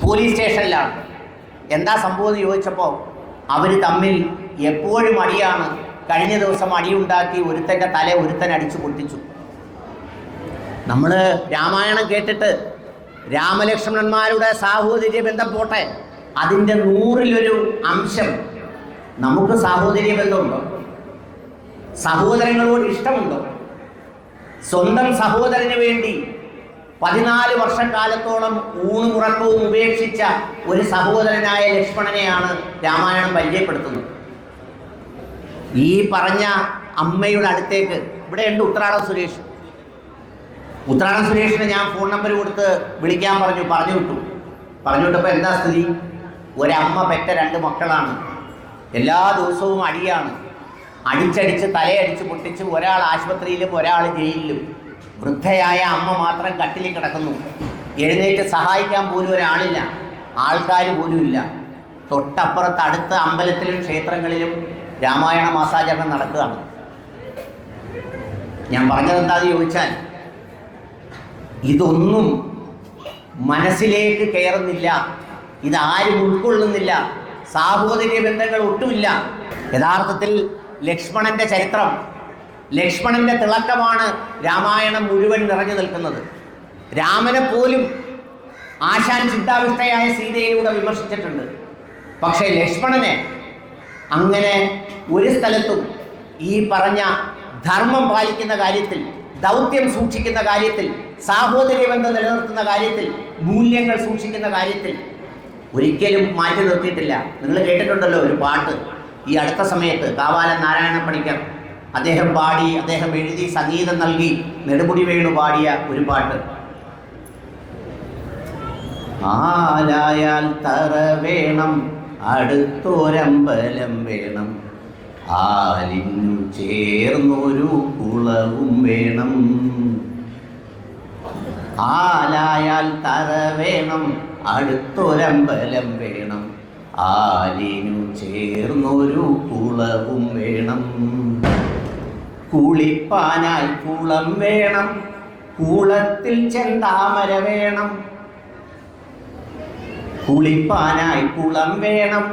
പോലീസ് സ്റ്റേഷനിലാണ്. എന്താ സംഭവം എന്ന് ചോദിച്ചപ്പോൾ അവർ തമ്മിൽ എപ്പോഴും അടിയാണ്. കഴിഞ്ഞ ദിവസം അടിയുണ്ടാക്കി ഒരുത്തൻ്റെ തല ഒരുത്തൻ അടിച്ചു പൊട്ടിച്ചു. നമ്മൾ രാമായണം കേട്ടിട്ട് രാമലക്ഷ്മണന്മാരുടെ സാഹോദര്യ ബന്ധം പോട്ടെ, അതിൻ്റെ 100-1 അംശം നമുക്ക് സാഹോദര്യ ബന്ധമുണ്ടോ? സഹോദരങ്ങളോട് ഇഷ്ടമുണ്ടോ? സ്വന്തം സഹോദരന് വേണ്ടി 14 വർഷക്കാലത്തോളം ഊണും ഉറക്കവും ഉപേക്ഷിച്ച ഒരു സഹോദരനായ ലക്ഷ്മണനെയാണ് രാമായണം പരിചയപ്പെടുത്തുന്നത്. ഈ പറഞ്ഞ അമ്മയുടെ അടുത്തേക്ക് ഇവിടെയുണ്ട് ഉത്രാടം സുരേഷ്. ഉത്രാടം സുരേഷിന് ഞാൻ ഫോൺ നമ്പർ കൊടുത്ത് വിളിക്കാൻ പറഞ്ഞു വിട്ടപ്പോൾ എന്താ സ്ഥിതി? ഒരമ്മ പെറ്റ 2 മക്കളാണ്. എല്ലാ ദിവസവും അടിയാണ്. അടിച്ചടിച്ച് തലയടിച്ച് പൊട്ടിച്ച് ഒരാൾ ആശുപത്രിയിലും ഒരാൾ ജയിലിലും. വൃദ്ധയായ അമ്മ മാത്രം കട്ടിലിൽ കിടക്കുന്നു. എഴുന്നേറ്റ് സഹായിക്കാൻ പോലും ഒരാളില്ല, ആൾക്കാർ പോലും ഇല്ല. തൊട്ടപ്പുറത്ത് അടുത്ത അമ്പലത്തിലും ക്ഷേത്രങ്ങളിലും രാമായണ മാസാചരണം നടക്കുകയാണ്. ഞാൻ പറഞ്ഞത് എന്താണെന്ന് ചോദിച്ചാൽ, ഇതൊന്നും മനസ്സിലേക്ക് കയറുന്നില്ല, ഇതാരും ഉൾക്കൊള്ളുന്നില്ല, സാഹോദര്യ ബന്ധങ്ങൾ ഒട്ടുമില്ല. യഥാർത്ഥത്തിൽ ലക്ഷ്മണന്റെ ചരിത്രം, ലക്ഷ്മണന്റെ തിളക്കമാണ് രാമായണം മുഴുവൻ നിറഞ്ഞു നിൽക്കുന്നത്. രാമനെ പോലും ആശാൻ ചിന്താവിഷ്ടയായ സീതയിലൂടെ വിമർശിച്ചിട്ടുണ്ട്. പക്ഷേ ലക്ഷ്മണനെ അങ്ങനെ ഒരു സ്ഥലത്തും ഈ പറഞ്ഞ ധർമ്മം പാലിക്കുന്ന കാര്യത്തിൽ, ദൗത്യം സൂക്ഷിക്കുന്ന കാര്യത്തിൽ, സാഹോദര്യ ബന്ധം നിലനിർത്തുന്ന കാര്യത്തിൽ, മൂല്യങ്ങൾ സൂക്ഷിക്കുന്ന കാര്യത്തിൽ ഒരിക്കലും മാറ്റി നിർത്തിയിട്ടില്ല. നിങ്ങൾ കേട്ടിട്ടുണ്ടല്ലോ ഒരു പാട്ട് ഈ അടുത്ത സമയത്ത്, കാവാലൻ നാരായണ പണിക്കർ അദ്ദേഹം പാടി, അദ്ദേഹം എഴുതി, സംഗീതം നൽകി, നെടുമുടി വേണു പാടിയ ഒരു പാട്ട്. ആലായാൽ തറ വേണം, അടുത്തൊരമ്പലം വേണം, ആലിനു ചേർന്നൊരു കുളവും വേണം. ആലായാൽ തറ വേണം, അടുത്തൊരമ്പലം വേണം, ആലിനു ചേർന്നൊരു കുളവും വേണം. കുളിപ്പാനായി കുളം വേണം, കുളത്തിൽ ചെന്താമര വേണം. കുളിപ്പാനായി കുളം വേണം,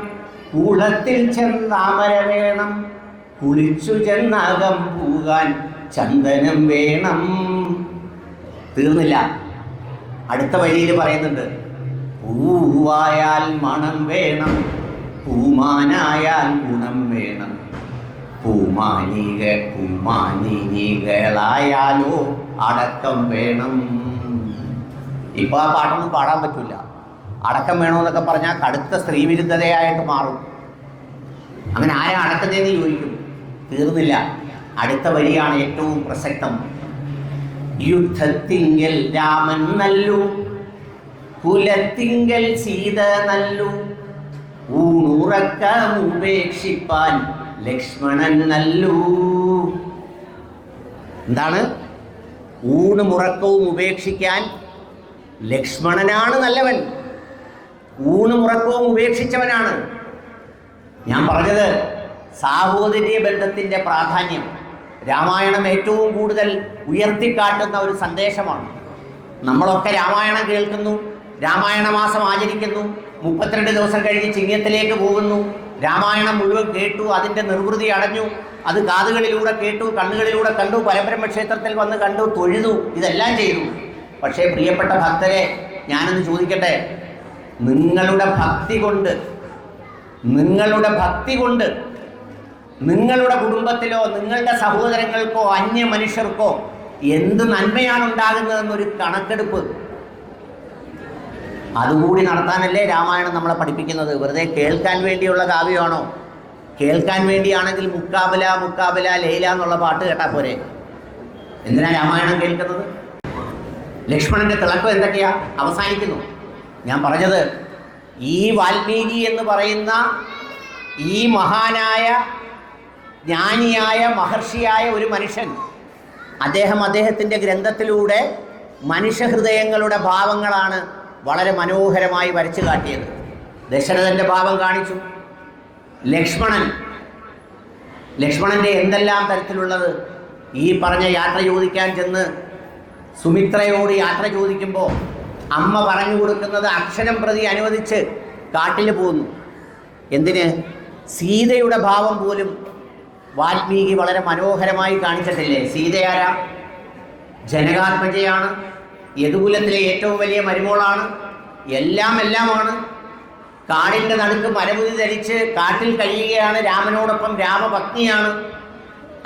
കുളത്തിൽ ചെന്താമര വേണം, കുളിച്ചു ചെന്നകം പൂകാൻ ചന്ദനം വേണം. തീർന്നില്ല, അടുത്ത വരിയിൽ പറയുന്നുണ്ട്, പൂവായാൽ മണം വേണം, പൂമാനായാൽ ഗുണം വേണം, പൂമാനികളായാലോ അടക്കം വേണം. ഇപ്പൊ ആ പാട്ടൊന്നും പാടാൻ പറ്റില്ല. അടക്കം വേണമെന്നൊക്കെ പറഞ്ഞാൽ കടുത്ത സ്ത്രീവിരുദ്ധതയായിട്ട് മാറും. അങ്ങനെ ആരാ അടക്കുന്നതെന്ന് ചോദിക്കും. തീർന്നില്ല, അടുത്ത വരിയാണ് ഏറ്റവും പ്രസക്തം. യുദ്ധത്തിങ്കൽ രാമൻ നല്ലു, കുലത്തിങ്കൽ സീത നല്ലു, ഊണുറക്കമുപേക്ഷിപ്പാൻ ലക്ഷ്മണൻ നല്ലു. എന്താണ്? ഊണുമുറക്കവും ഉപേക്ഷിക്കാൻ ലക്ഷ്മണനാണ് നല്ലവൻ. ഊണുമുറക്കവും ഉപേക്ഷിച്ചവനാണ്. ഞാൻ പറഞ്ഞത് സാഹോദര്യ ബന്ധത്തിൻ്റെ പ്രാധാന്യം രാമായണം ഏറ്റവും കൂടുതൽ ഉയർത്തിക്കാട്ടുന്ന ഒരു സന്ദേശമാണ്. നമ്മളൊക്കെ രാമായണം കേൾക്കുന്നു, രാമായണ മാസം ആചരിക്കുന്നു, 32 ദിവസം കഴിഞ്ഞ് ചിങ്ങത്തിലേക്ക് പോകുന്നു, രാമായണം മുഴുവൻ കേട്ടു, അതിൻ്റെ നിർവൃതി അടഞ്ഞു, അത് കാതുകളിലൂടെ കേട്ടു, കണ്ണുകളിലൂടെ കണ്ടു, പരബ്രഹ്മ ക്ഷേത്രത്തിൽ വന്ന് കണ്ടു, തൊഴുതു, ഇതെല്ലാം ചെയ്തു. പക്ഷേ പ്രിയപ്പെട്ട ഭക്തരെ, ഞാനൊന്ന് ചോദിക്കട്ടെ, നിങ്ങളുടെ ഭക്തി കൊണ്ട് നിങ്ങളുടെ കുടുംബത്തിലോ നിങ്ങളുടെ സഹോദരങ്ങൾക്കോ അന്യ മനുഷ്യർക്കോ എന്ത് നന്മയാണ് ഉണ്ടാകുന്നതെന്നൊരു കണക്കെടുപ്പ് അതുകൂടി നടത്താനല്ലേ രാമായണം നമ്മളെ പഠിപ്പിക്കുന്നത്. വെറുതെ കേൾക്കാൻ വേണ്ടിയുള്ള കാവ്യമാണോ? കേൾക്കാൻ വേണ്ടിയാണെങ്കിൽ മുക്കാബില ലൈല എന്നുള്ള പാട്ട് കേട്ടാൽ പോരെ? എന്തിനാ രാമായണം കേൾക്കുന്നത്? ലക്ഷ്മണന്റെ തിളക്കം എന്തൊക്കെയാ? അവസാനിക്കുന്നു. ഞാൻ പറഞ്ഞത്, ഈ വാൽമീകി എന്ന് പറയുന്ന ഈ മഹാനായ ജ്ഞാനിയായ മഹർഷിയായ ഒരു മനുഷ്യൻ, അദ്ദേഹത്തിൻ്റെ ഗ്രന്ഥത്തിലൂടെ മനുഷ്യഹൃദയങ്ങളുടെ ഭാവങ്ങളാണ് വളരെ മനോഹരമായി വരച്ചു കാട്ടിയത്. ദശരഥൻ്റെ ഭാവം കാണിച്ചു. ലക്ഷ്മണൻ്റെ എന്തെല്ലാം തരത്തിലുള്ളത്. ഈ പറഞ്ഞ യാത്ര ചോദിക്കാൻ ചെന്ന് സുമിത്രയോട് യാത്ര ചോദിക്കുമ്പോൾ അമ്മ പറഞ്ഞു കൊടുക്കുന്നത് അക്ഷരം പ്രതി അനുവദിച്ച് കാട്ടിൽ പോകുന്നു. എന്തിന്? സീതയുടെ ഭാവം പോലും വാൽമീകി വളരെ മനോഹരമായി കാണിച്ചിട്ടില്ലേ? സീതയാരാ? ജനകാത്മജയാണ്, യദുകുലത്തിലെ ഏറ്റവും വലിയ മരുമോളാണ്, എല്ലാമാണ്. കാടിൻ്റെ നടുക്ക് മരമുതി ധരിച്ച് കാട്ടിൽ കഴിയുകയാണ്, രാമനോടൊപ്പം രാമപത്നിയാണ്.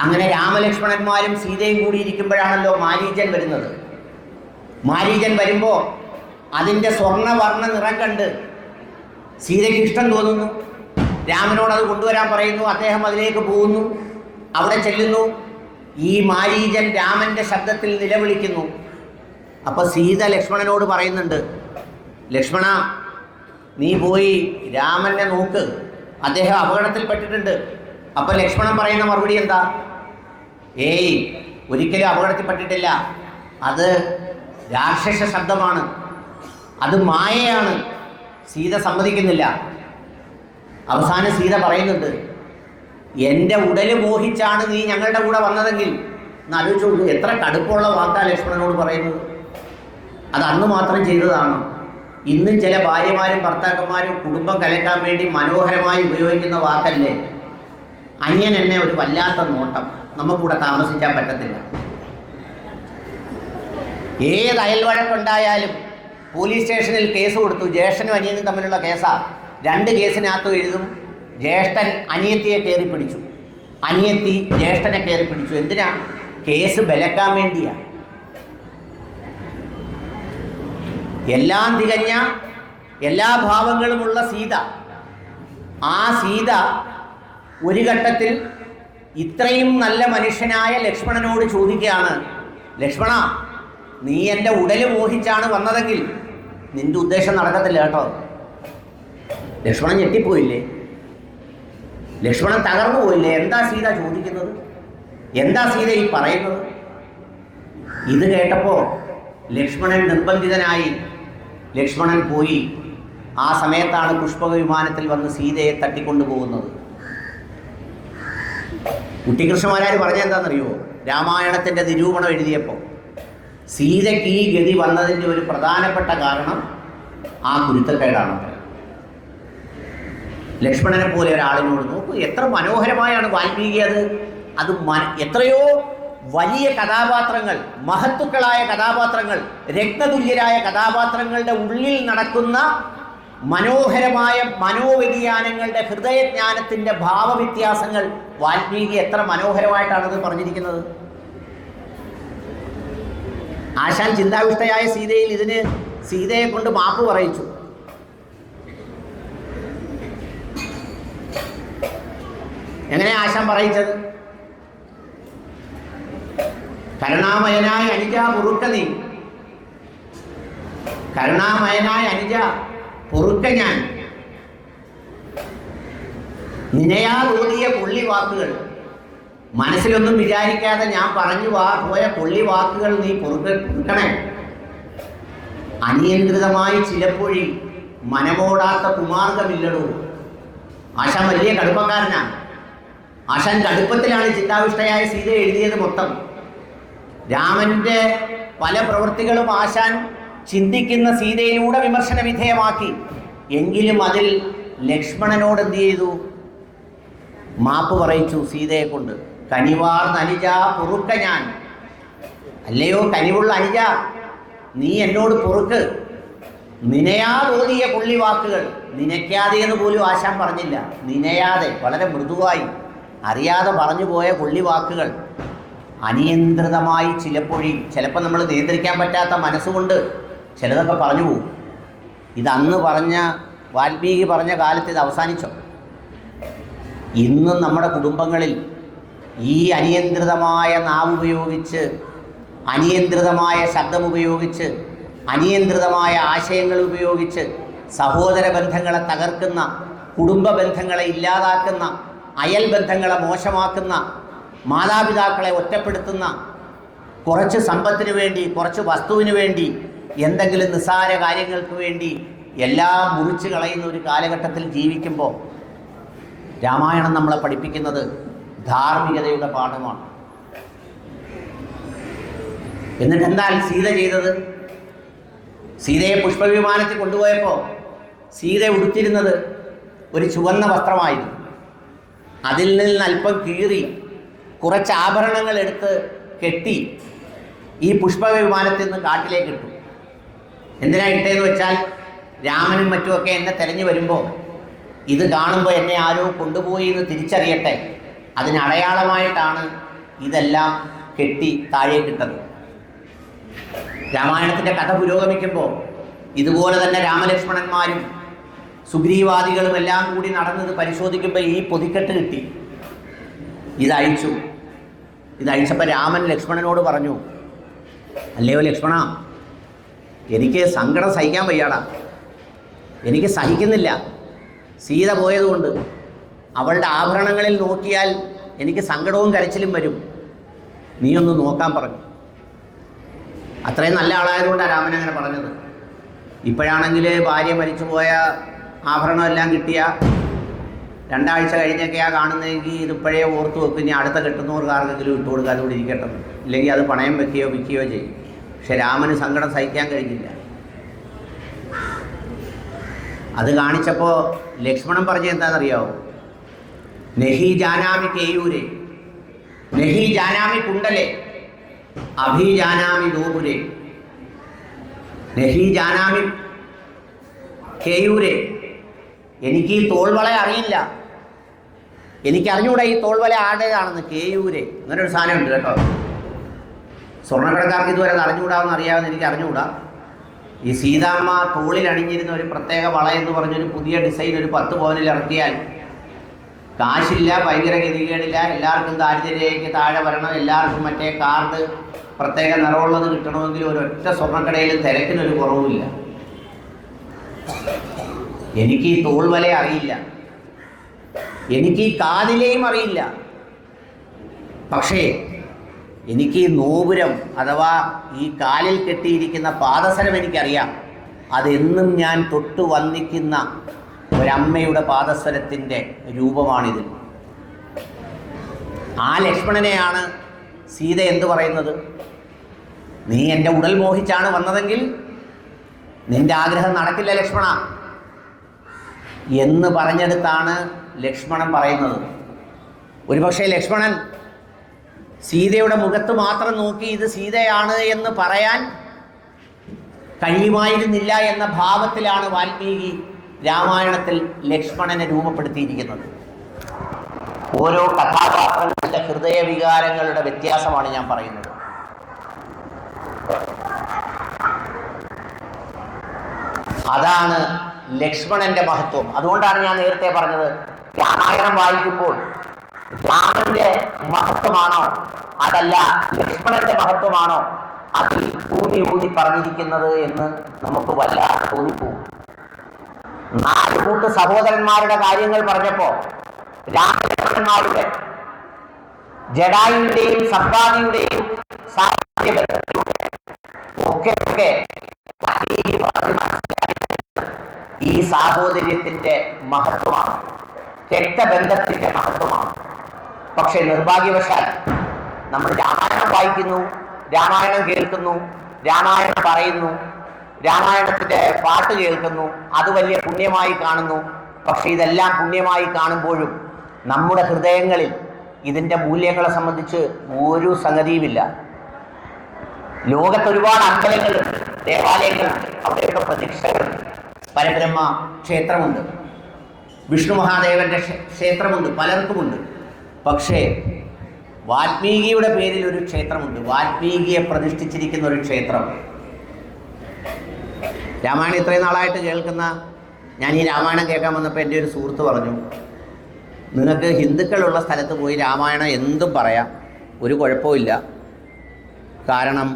അങ്ങനെ രാമലക്ഷ്മണന്മാരും സീതയും കൂടി ഇരിക്കുമ്പോഴാണല്ലോ മാരീചൻ വരുന്നത്. മാരീചൻ വരുമ്പോൾ അതിൻ്റെ സ്വർണ്ണവർണ്ണ നിറം കണ്ട് സീതയ്ക്ക് ഇഷ്ടം തോന്നുന്നു. രാമനോട് അത് കൊണ്ടുവരാൻ പറയുന്നു. അദ്ദേഹം അതിലേക്ക് പോകുന്നു, അവിടെ ചെല്ലുന്നു. ഈ മാരീചൻ രാമൻ്റെ ശബ്ദത്തിൽ നിലവിളിക്കുന്നു. അപ്പോൾ സീത ലക്ഷ്മണനോട് പറയുന്നുണ്ട്, ലക്ഷ്മണ, നീ പോയി രാമനെ നോക്ക്, അദ്ദേഹം അപകടത്തിൽപ്പെട്ടിട്ടുണ്ട്. അപ്പോൾ ലക്ഷ്മണൻ പറയുന്ന മറുപടി എന്താ? ഏയ്, ഒരിക്കലും അപകടത്തിൽപ്പെട്ടിട്ടില്ല, അത് രാക്ഷസ ശബ്ദമാണ്, അത് മായയാണ്. സീത സമ്മതിക്കുന്നില്ല. അവസാനം സീത പറയുന്നുണ്ട്, എൻ്റെ ഉടല് മോഹിച്ചാണ് നീ ഞങ്ങളുടെ കൂടെ വന്നതെങ്കിൽ എന്നാലോചിച്ച് നോക്കൂ, എത്ര കടുപ്പമുള്ള വാക്കാ ലക്ഷ്മണനോട് പറയുന്നത്. അത് അന്ന് മാത്രം ചെയ്തതാണ്. ഇന്നും ചില ഭാര്യമാരും ഭർത്താക്കന്മാരും കുടുംബം കലക്കാൻ വേണ്ടി മനോഹരമായി ഉപയോഗിക്കുന്ന വാക്കല്ലേ അന്യൻ എന്നെ ഒരു വല്ലാത്ത നോട്ടം, നമുക്കിവിടെ താമസിക്കാൻ പറ്റത്തില്ല. ഏത് അയൽവഴക്കുണ്ടായാലും പോലീസ് സ്റ്റേഷനിൽ കേസ് കൊടുത്തു. ജ്യേഷ്ഠനും അനിയനും തമ്മിലുള്ള കേസാണ്. 2 കേസിനകത്തും എഴുതും ജ്യേഷ്ഠൻ അനിയത്തിയെ കയറി പിടിച്ചു, അനിയത്തി ജ്യേഷ്ഠനെ കയറി പിടിച്ചു. എന്തിനാ? കേസ് ബലക്കാൻ വേണ്ടിയാ. എല്ലാം തികഞ്ഞ എല്ലാ ഭാവങ്ങളുമുള്ള സീത, ആ സീത ഒരു ഘട്ടത്തിൽ ഇത്രയും നല്ല മനുഷ്യനായ ലക്ഷ്മണനോട് ചോദിക്കുകയാണ്, ലക്ഷ്മണ, നീ എൻ്റെ ഉടല് മോഹിച്ചാണ് വന്നതെങ്കിൽ നിന്റെ ഉദ്ദേശം നടക്കത്തില്ല കേട്ടോ. ലക്ഷ്മണൻ ഞെട്ടിപ്പോയില്ലേ? ലക്ഷ്മണൻ തകർന്നു പോയില്ലേ? എന്താ സീത ചോദിക്കുന്നത്? എന്താ സീത ഈ പറയുന്നത്? ഇത് കേട്ടപ്പോൾ ലക്ഷ്മണൻ നിർബന്ധിതനായി ലക്ഷ്മണൻ പോയി. ആ സമയത്താണ് പുഷ്പക വിമാനത്തിൽ വന്ന് സീതയെ തട്ടിക്കൊണ്ടു പോകുന്നത്. കുട്ടിക്കൃഷ്ണമാരാർ പറഞ്ഞെന്താണെന്നറിയോ? രാമായണത്തിൻ്റെ നിരൂപണം എഴുതിയപ്പോൾ സീതയ്ക്ക് ഈ ഗതി വന്നതിൻ്റെ ഒരു പ്രധാനപ്പെട്ട കാരണം ആ കുരുത്തക്കേടാണ്. ലക്ഷ്മണനെ പോലെ ഒരാളിനോട് നോക്കൂ, എത്ര മനോഹരമായാണ് വാൽമീകി അത് എത്രയോ വലിയ കഥാപാത്രങ്ങൾ, മഹത്തുക്കളായ കഥാപാത്രങ്ങൾ, രത്നതുല്യരായ കഥാപാത്രങ്ങളുടെ ഉള്ളിൽ നടക്കുന്ന മനോഹരമായ മനോവ്യതിയാനങ്ങളുടെ ഹൃദയജ്ഞാനത്തിൻ്റെ ഭാവവ്യത്യാസങ്ങൾ വാൽമീകി എത്ര മനോഹരമായിട്ടാണത് പറഞ്ഞിരിക്കുന്നത്. ആശാൻ ചിന്താവിഷ്ടയായ സീതയിൽ ഇതിന് സീതയെ കൊണ്ട് മാപ്പ് പറയിച്ചു. എങ്ങനെ ആശാൻ പറയിച്ചത്? കരുണാമയനായ അനുജ പൊറുക്ക നീ, കരുണാമയനായ അനുജ പൊറുക്ക ഞാൻ, നിനയാതോതിയ കൊള്ളി വാക്കുകൾ, മനസ്സിലൊന്നും വിചാരിക്കാതെ ഞാൻ പറഞ്ഞു പോയ കൊള്ളി വാക്കുകൾ നീ പൊറുക്കണേ. അനിയന്ത്രിതമായി ചിലപ്പൊഴി മനമോടാത്ത കുമാർഗമില്ലടൂ. ആശാൻ വലിയ കടുപ്പക്കാരനാണ്. ആശാൻ കടുപ്പത്തിലാണ് ചിന്താവിഷ്ടയായ സീത എഴുതിയത് മൊത്തം. രാമൻ്റെ പല പ്രവൃത്തികളും ആശാൻ ചിന്തിക്കുന്ന സീതയിലൂടെ വിമർശന വിധേയമാക്കി. എങ്കിലും അതിൽ ലക്ഷ്മണനോട് എന്ത് ചെയ്തു? മാപ്പ് പറയിച്ചു സീതയെ കൊണ്ട്. കനിവാർന്ന അനുജ പൊറുക്ക ഞാൻ, അല്ലയോ കനിവുള്ള അനുജ, നീ എന്നോട് പൊറുക്ക്. നിനയാതോതിയ കൊള്ളി വാക്കുകൾ, നിനയ്ക്കാതെ എന്ന് പോലും ആശാൻ പറഞ്ഞില്ല, നിനയാതെ വളരെ മൃദുവായി അറിയാതെ പറഞ്ഞു പോയ കൊള്ളി വാക്കുകൾ അനിയന്ത്രിതമായി ചിലപ്പോൾ നമ്മൾ നിയന്ത്രിക്കാൻ പറ്റാത്ത മനസ്സുകൊണ്ട് ചിലതൊക്കെ പറഞ്ഞു പോകും. ഇതന്ന് പറഞ്ഞ വാൽമീകി പറഞ്ഞ കാലത്ത് ഇത് അവസാനിച്ചോ? ഇന്നും നമ്മുടെ കുടുംബങ്ങളിൽ ഈ അനിയന്ത്രിതമായ നാവ് ഉപയോഗിച്ച്, അനിയന്ത്രിതമായ ശബ്ദമുപയോഗിച്ച്, അനിയന്ത്രിതമായ ആശയങ്ങൾ ഉപയോഗിച്ച് സഹോദര ബന്ധങ്ങളെ തകർക്കുന്ന, കുടുംബ ബന്ധങ്ങളെ ഇല്ലാതാക്കുന്ന, അയൽ ബന്ധങ്ങളെ മോശമാക്കുന്ന, മാതാപിതാക്കളെ ഒറ്റപ്പെടുത്തുന്ന, കുറച്ച് സമ്പത്തിന് വേണ്ടി, കുറച്ച് വസ്തുവിന് വേണ്ടി, എന്തെങ്കിലും നിസ്സാര കാര്യങ്ങൾക്ക് വേണ്ടി എല്ലാം മുറിച്ച് കളയുന്ന ഒരു കാലഘട്ടത്തിൽ ജീവിക്കുമ്പോൾ രാമായണം നമ്മളെ പഠിപ്പിക്കുന്നത് ധാർമ്മികതയുടെ പാഠമാണ്. എന്നിട്ട് എന്താ സീത ചെയ്തത്? സീതയെ പുഷ്പവിമാനത്തിൽ കൊണ്ടുപോയപ്പോൾ സീത ഉടുത്തിരുന്നത് ഒരു ചുവന്ന വസ്ത്രമായിരുന്നു. അതിൽ നിന്ന് അല്പം കീറി കുറച്ച് ആഭരണങ്ങൾ എടുത്ത് കെട്ടി ഈ പുഷ്പവിമാനത്തിൽ നിന്ന് കാട്ടിലേക്ക് ഇട്ടു. എന്തിനാ ഇട്ടതെന്ന് വെച്ചാൽ, രാമനും മറ്റുമൊക്കെ എന്നെ തിരഞ്ഞു വരുമ്പോൾ ഇത് കാണുമ്പോൾ എന്നെ ആരോ കൊണ്ടുപോയി എന്ന് തിരിച്ചറിയട്ടെ, അതിനടയാളമായിട്ടാണ് ഇതെല്ലാം കെട്ടി താഴേക്കിട്ടത്. രാമായണത്തിൻ്റെ കഥ പുരോഗമിക്കുമ്പോൾ ഇതുപോലെ തന്നെ രാമലക്ഷ്മണന്മാരും സുഗ്രീവാദികളും എല്ലാം കൂടി നടന്നത് പരിശോധിക്കുമ്പോൾ ഈ പൊതിക്കെട്ട് കിട്ടി. ഇതഴിച്ചപ്പോൾ രാമൻ ലക്ഷ്മണനോട് പറഞ്ഞു, അല്ലയോ ലക്ഷ്മണ, എനിക്ക് സങ്കടം സഹിക്കാൻ വയ്യാടാ, എനിക്ക് സഹിക്കുന്നില്ല. സീത പോയതുകൊണ്ട് അവളുടെ ആഭരണങ്ങളിൽ നോക്കിയാൽ എനിക്ക് സങ്കടവും കരച്ചിലും വരും. നീ ഒന്ന് നോക്കാൻ പറഞ്ഞു. അത്രയും നല്ല ആളായതുകൊണ്ടാണ് രാമൻ അങ്ങനെ പറഞ്ഞത്. ഇപ്പോഴാണെങ്കിൽ ഭാര്യ മരിച്ചുപോയ ആഭരണമെല്ലാം കിട്ടിയ 2 ആഴ്ച കഴിഞ്ഞൊക്കെയാണ് കാണുന്നതെങ്കിൽ ഇതിപ്പോഴേ ഓർത്ത് വെക്കും, ഇനി അടുത്ത കെട്ടുന്നവർക്കാർക്കെങ്കിലും ഇട്ട് കൊടുക്കാതെ കൂടി ഇരിക്കട്ടെ. ഇല്ലെങ്കിൽ അത് പണയം വെക്കുകയോ വിൽക്കുകയോ ചെയ്യും. പക്ഷെ രാമന് സങ്കടം സഹിക്കാൻ കഴിഞ്ഞില്ല. അത് കാണിച്ചപ്പോൾ ലക്ഷ്മണൻ പറഞ്ഞ എന്താണെന്നറിയാവോ? നഹി ജാനാമി കേയൂരെ, നഹി ജാനാമി കുണ്ടലെ, അഭി ജാനാമി ദോപുരെ, നഹി ജാനാമി കേയൂരെ. എനിക്ക് ഈ തോൾവള അറിയില്ല, എനിക്കറിഞ്ഞൂടാ ഈ തോൾവല ആരുടേതാണെന്ന്. കേയൂരെ അങ്ങനൊരു സാധനമുണ്ട് കേട്ടോ. സ്വർണ്ണക്കടക്കാർക്ക് ഇതുവരെ അത് അറിഞ്ഞുകൂടാമെന്ന് അറിയാമെന്ന് എനിക്ക് അറിഞ്ഞുകൂടാ. ഈ സീതാമ്മ തോളിൽ അണിഞ്ഞിരുന്ന ഒരു പ്രത്യേക വള എന്ന് പറഞ്ഞൊരു പുതിയ ഡിസൈൻ ഒരു 10 പവനിൽ ഇറക്കിയാൽ കാശില്ല, ഭയങ്കര ഗതികേടില്ല, എല്ലാവർക്കും ദാരിദ്ര്യരേഖയ്ക്ക് താഴെ വരണം, എല്ലാവർക്കും മറ്റേ കാർഡ് പ്രത്യേക നിറമുള്ളത് കിട്ടണമെങ്കിൽ ഒരൊറ്റ സ്വർണ്ണക്കടയിലും തിരക്കിനൊരു കുറവുമില്ല. എനിക്ക് ഈ തോൾവല അറിയില്ല, എനിക്ക് ഈ കാതിലെയും അറിയില്ല. പക്ഷേ എനിക്ക് ഈ നോപുരം അഥവാ ഈ കാലിൽ കെട്ടിയിരിക്കുന്ന പാദസരം എനിക്കറിയാം. അതെന്നും ഞാൻ തൊട്ടു വന്ദിക്കുന്ന ഒരമ്മയുടെ പാദസ്വരത്തിൻ്റെ രൂപമാണിത്. ആ ലക്ഷ്മണനെയാണ് സീത എന്തു പറയുന്നത്? നീ എൻ്റെ ഉടൽ മോഹിച്ചാണ് വന്നതെങ്കിൽ നിന്റെ ആഗ്രഹം നടക്കില്ല ലക്ഷ്മണ എന്ന് പറഞ്ഞെടുത്താണ് ലക്ഷ്മണൻ പറയുന്നത്. ഒരുപക്ഷെ ലക്ഷ്മണൻ സീതയുടെ മുഖത്ത് മാത്രം നോക്കി ഇത് സീതയാണ് എന്ന് പറയാൻ കഴിയുമായിരുന്നില്ല എന്ന ഭാവത്തിലാണ് വാൽമീകി രാമായണത്തിൽ ലക്ഷ്മണനെ രൂപപ്പെടുത്തിയിരിക്കുന്നത്. ഓരോ കഥാപാത്രങ്ങളുടെ ഹൃദയവികാരങ്ങളുടെ വ്യത്യാസമാണ് ഞാൻ പറയുന്നത്. അതാണ് ലക്ഷ്മണന്റെ മഹത്വം. അതുകൊണ്ടാണ് ഞാൻ നേരത്തെ പറഞ്ഞത്, രാമായണം വായിക്കുമ്പോൾ രാമന്റെ മഹത്വമാണോ അതല്ല ലക്ഷ്മണന്റെ മഹത്വമാണോ അതിൽ ഊന്നി പറഞ്ഞിരിക്കുന്നത് എന്ന് നമുക്ക് വല്ലാതെ തോന്നിപ്പോകും. 4 കൂട്ട് സഹോദരന്മാരുടെ കാര്യങ്ങൾ പറഞ്ഞപ്പോ രാമലക്ഷ്മണന്മാരുടെ ജടായുടെയും സമ്പാദിയുടെയും ഒക്കെ ഈ സാഹോദര്യത്തിന്റെ മഹത്വമാണ്, രക്തബന്ധത്തിന്റെ മഹത്വമാണ്. പക്ഷെ നിർഭാഗ്യവശാൽ നമ്മൾ രാമായണം വായിക്കുന്നു, രാമായണം കേൾക്കുന്നു, രാമായണം പറയുന്നു, രാമായണത്തിന്റെ പാട്ട് കേൾക്കുന്നു, അത് വലിയ പുണ്യമായി കാണുന്നു. പക്ഷെ ഇതെല്ലാം പുണ്യമായി കാണുമ്പോഴും നമ്മുടെ ഹൃദയങ്ങളിൽ ഇതിൻ്റെ മൂല്യങ്ങളെ സംബന്ധിച്ച് ഒരു സംഗതിയുമില്ല. ലോകത്ത് ഒരുപാട് അമ്പലങ്ങളുണ്ട്, ദേവാലയങ്ങളുണ്ട്, അവിടെയൊക്കെ പ്രതിഷ്ഠകളുണ്ട്. പരബ്രഹ്മ ക്ഷേത്രമുണ്ട്, വിഷ്ണു മഹാദേവന്റെ ക്ഷേത്രമുണ്ട്, പലർക്കുമുണ്ട്. പക്ഷേ വാൽമീകിയുടെ പേരിൽ ഒരു ക്ഷേത്രമുണ്ട്, വാൽമീകിയെ പ്രതിഷ്ഠിച്ചിരിക്കുന്ന ഒരു ക്ഷേത്രം. രാമായണം ഇത്രയും നാളായിട്ട് കേൾക്കുന്ന ഞാൻ ഈ രാമായണം കേൾക്കാൻ വന്നപ്പോൾ എൻ്റെ ഒരു സുഹൃത്ത് പറഞ്ഞു, നിങ്ങൾക്ക് ഹിന്ദുക്കളുള്ള സ്ഥലത്ത് പോയി രാമായണം എന്തും പറയാം, ഒരു കുഴപ്പമില്ല, കാരണം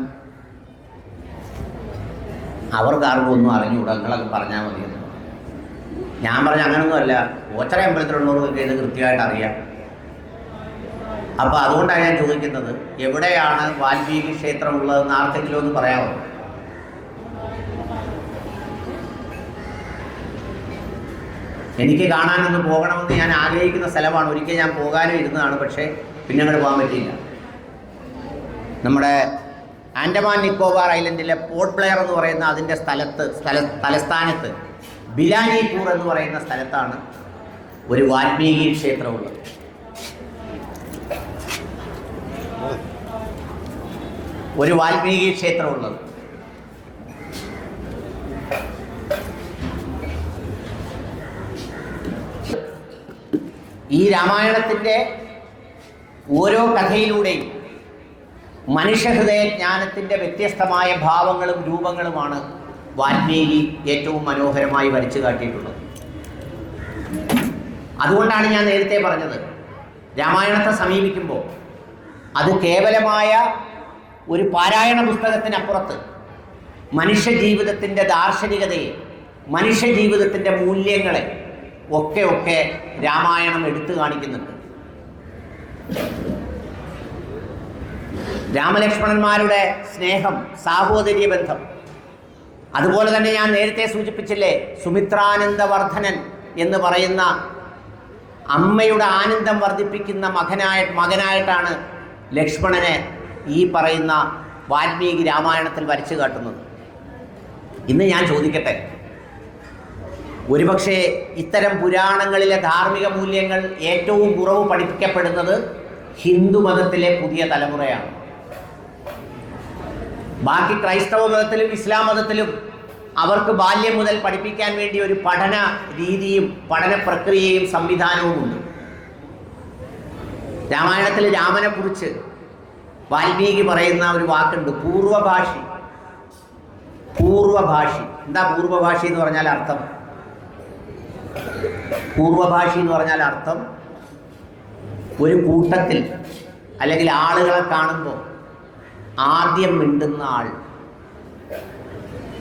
അവർക്കാർക്കും ഒന്നും അറിഞ്ഞുകൂടാ, നിങ്ങളൊക്കെ പറഞ്ഞാൽ മതിയെന്ന്. ഞാൻ പറഞ്ഞ അങ്ങനൊന്നുമല്ല, ഓച്ചറ അമ്പലത്തിലുള്ളവർക്കൊക്കെ ഇത് കൃത്യമായിട്ട് അറിയാം. അപ്പോൾ അതുകൊണ്ടാണ് ഞാൻ ചോദിക്കുന്നത്, എവിടെയാണ് വാൽമീകി ക്ഷേത്രം ഉള്ളതെന്ന് ആർക്കെങ്കിലും ഒന്ന് പറയാമോ? എനിക്ക് കാണാനൊന്ന് പോകണമെന്ന് ഞാൻ ആഗ്രഹിക്കുന്ന സ്ഥലമാണ്. ഒരിക്കൽ ഞാൻ പോകാനും ഇരുന്നതാണ്, പക്ഷേ പിന്നെ അങ്ങോട്ട് പോകാൻ പറ്റിയില്ല. നമ്മുടെ ആൻഡമാൻ നിക്കോബാർ ഐലൻഡിലെ പോർട്ട് ബ്ലെയർ എന്ന് പറയുന്ന അതിൻ്റെ തലസ്ഥാനത്ത് ബിലാനിപൂർ എന്ന് പറയുന്ന സ്ഥലത്താണ് ഒരു വാൽമീകി ക്ഷേത്രമുള്ളത്. ഒരു വാൽമീകി ക്ഷേത്രമുള്ളത്. ഈ രാമായണത്തിൻ്റെ ഓരോ കഥയിലൂടെയും മനുഷ്യഹൃദയ ജ്ഞാനത്തിൻ്റെ വ്യത്യസ്തമായ ഭാവങ്ങളും രൂപങ്ങളുമാണ് വാൽമീകി ഏറ്റവും മനോഹരമായി വരച്ചു കാട്ടിയിട്ടുള്ളത്. അതുകൊണ്ടാണ് ഞാൻ നേരത്തെ പറഞ്ഞത്, രാമായണത്തെ സമീപിക്കുമ്പോൾ അത് കേവലമായ ഒരു പാരായണ പുസ്തകത്തിനപ്പുറത്ത് മനുഷ്യ ജീവിതത്തിൻ്റെ ദാർശനികതയെ, മനുഷ്യ ജീവിതത്തിൻ്റെ മൂല്യങ്ങളെ ഒക്കെ രാമായണം എടുത്തു കാണിക്കുന്നുണ്ട്. രാമലക്ഷ്മണന്മാരുടെ സ്നേഹം, സാഹോദര്യ ബന്ധം, അതുപോലെ തന്നെ ഞാൻ നേരത്തെ സൂചിപ്പിച്ചില്ലേ, സുമിത്രാനന്ദവർദ്ധനൻ എന്ന് പറയുന്ന അമ്മയുടെ ആനന്ദം വർദ്ധിപ്പിക്കുന്ന മകനായിട്ടാണ് ലക്ഷ്മണനെ ഈ പറയുന്ന വാൽമീകി രാമായണത്തിൽ വരച്ചു കാട്ടുന്നത്. ഇന്ന് ഞാൻ ചോദിക്കട്ടെ, ഒരുപക്ഷെ ഇത്തരം പുരാണങ്ങളിലെ ധാർമ്മിക മൂല്യങ്ങൾ ഏറ്റവും കുറവ് പഠിപ്പിക്കപ്പെടുന്നത് ഹിന്ദു മതത്തിലെ പുതിയ തലമുറയാണ്. ബാക്കി ക്രൈസ്തവ മതത്തിലും ഇസ്ലാം മതത്തിലും അവർക്ക് ബാല്യം മുതൽ പഠിപ്പിക്കാൻ വേണ്ടി ഒരു പഠന രീതിയും പഠന പ്രക്രിയയും സംവിധാനവും ഉണ്ട്. രാമായണത്തിൽ രാമനെ കുറിച്ച് വാൽമീകി പറയുന്ന ഒരു വാക്കുണ്ട്, പൂർവഭാഷി. പൂർവഭാഷി എന്താ പൂർവഭാഷി എന്ന് പറഞ്ഞാൽ അർത്ഥം? പൂർവഭാഷി എന്ന് പറഞ്ഞാൽ അർത്ഥം ഒരു കൂട്ടത്തിൽ അല്ലെങ്കിൽ ആളുകളെ കാണുമ്പോൾ ആദ്യം മിണ്ടുന്ന ആൾ,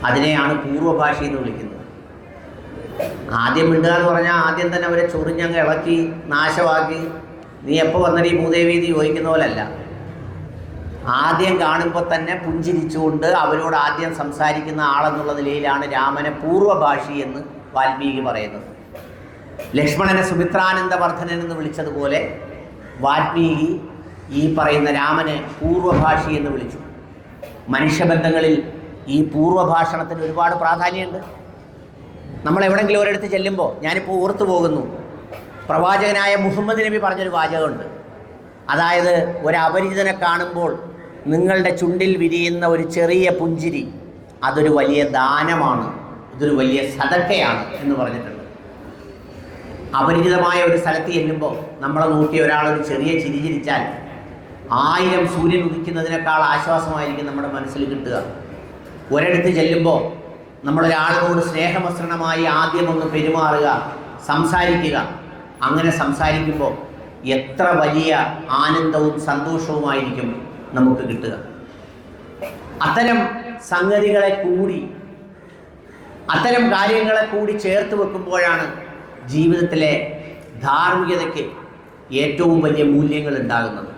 അതിനെയാണ് പൂർവഭാഷി എന്ന് വിളിക്കുന്നത്. ആദ്യം മിണ്ടുക എന്ന് പറഞ്ഞാൽ ആദ്യം തന്നെ അവരെ ചൊറിഞ്ഞങ്ങ് ഇളക്കി നാശമാക്കി നീ എപ്പോൾ വന്നടി ഭൂദേവി എന്ന് ചോദിക്കുന്ന പോലല്ല. ആദ്യം കാണുമ്പോൾ തന്നെ പുഞ്ചിരിച്ചുകൊണ്ട് അവരോട് ആദ്യം സംസാരിക്കുന്ന ആളെന്നുള്ള നിലയിലാണ് രാമനെ പൂർവഭാഷി എന്ന് വാൽമീകി പറയുന്നത്. ലക്ഷ്മണനെ സുമിത്രാനന്ദവർദ്ധനൻ എന്ന് വിളിച്ചതുപോലെ വാൽമീകി ഈ പറയുന്ന രാമനെ പൂർവഭാഷി എന്ന് വിളിച്ചു. മനുഷ്യബന്ധങ്ങളിൽ ഈ പൂർവഭാഷണത്തിന് ഒരുപാട് പ്രാധാന്യമുണ്ട്. നമ്മൾ എവിടെയെങ്കിലും ഒരിടത്ത് ചെല്ലുമ്പോൾ, ഞാനിപ്പോൾ ഓർത്തു പോകുന്നു, പ്രവാചകനായ മുഹമ്മദ് നബി പറഞ്ഞൊരു വാചകമുണ്ട്. അതായത് ഒരു അപരിചിതനെ കാണുമ്പോൾ നിങ്ങളുടെ ചുണ്ടിൽ വിരിയുന്ന ഒരു ചെറിയ പുഞ്ചിരി അതൊരു വലിയ ദാനമാണ്, ഇതൊരു വലിയ സദക്കയാണ് എന്ന് പറഞ്ഞിട്ടുണ്ട്. അപരിചിതമായ ഒരു സ്ഥലത്ത് ചെല്ലുമ്പോൾ നമ്മളെ നോക്കി ഒരാളൊരു ചെറിയ ചിരി ചിരിച്ചാൽ 1000 സൂര്യൻ ഉദിക്കുന്നതിനേക്കാൾ ആശ്വാസമായിരിക്കും നമ്മുടെ മനസ്സിൽ കിട്ടുക. ഒരിടത്ത് ചെല്ലുമ്പോൾ നമ്മളൊരാളോട് സ്നേഹമസൃണമായി ആദ്യം ഒന്ന് പെരുമാറുക, സംസാരിക്കുക. അങ്ങനെ സംസാരിക്കുമ്പോൾ എത്ര വലിയ ആനന്ദവും സന്തോഷവുമായിരിക്കും നമുക്ക് കിട്ടുക. അത്തരം സംഗതികളെ കൂടി, അത്തരം കാര്യങ്ങളെ കൂടി ചേർത്ത് വെക്കുമ്പോഴാണ് ജീവിതത്തിലെ ധാർമ്മികതയ്ക്ക് ഏറ്റവും വലിയ മൂല്യങ്ങൾ ഉണ്ടാകുന്നത്.